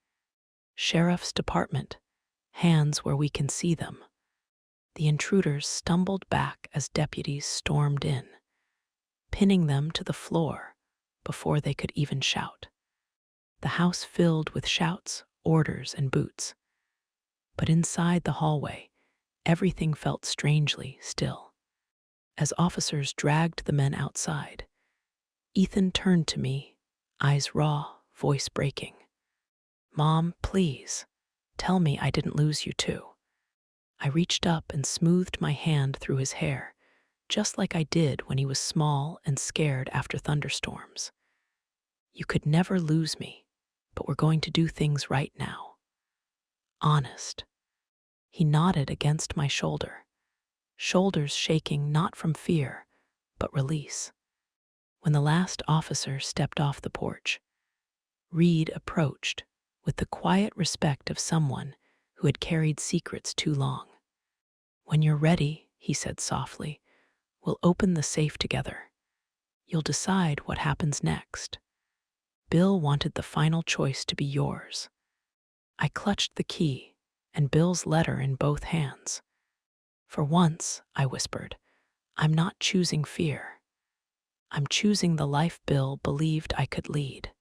[SPEAKER 1] Sheriff's department, hands where we can see them. The intruders stumbled back as deputies stormed in, pinning them to the floor before they could even shout. The house filled with shouts, orders, and boots. But inside the hallway, everything felt strangely still. As officers dragged the men outside, Ethan turned to me, eyes raw, voice breaking. "Mom, please, tell me I didn't lose you too." I reached up and smoothed my hand through his hair, just like I did when he was small and scared after thunderstorms. "You could never lose me, but we're going to do things right now. Honest." He nodded against my shoulder, shoulders shaking not from fear, but release. When the last officer stepped off the porch, Reed approached with the quiet respect of someone who had carried secrets too long. "When you're ready," he said softly, "we'll open the safe together. You'll decide what happens next. Bill wanted the final choice to be yours." I clutched the key and Bill's letter in both hands. "For once," I whispered, "I'm not choosing fear. I'm choosing the life Bill believed I could lead."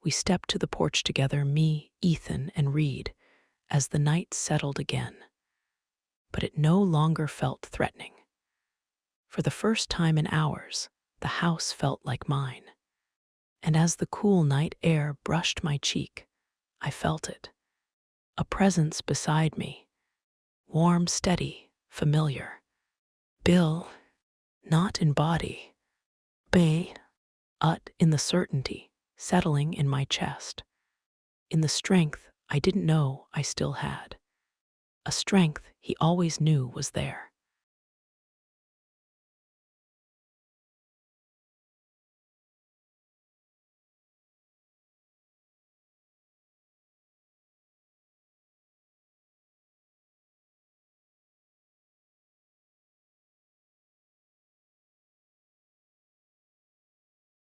[SPEAKER 1] We stepped to the porch together, me, Ethan, and Reed, as the night settled again. But it no longer felt threatening. For the first time in hours, the house felt like mine. And as the cool night air brushed my cheek, I felt it. A presence beside me, warm, steady, familiar. Bill, not in body, but in the certainty settling in my chest, in the strength I didn't know I still had, a strength he always knew was there.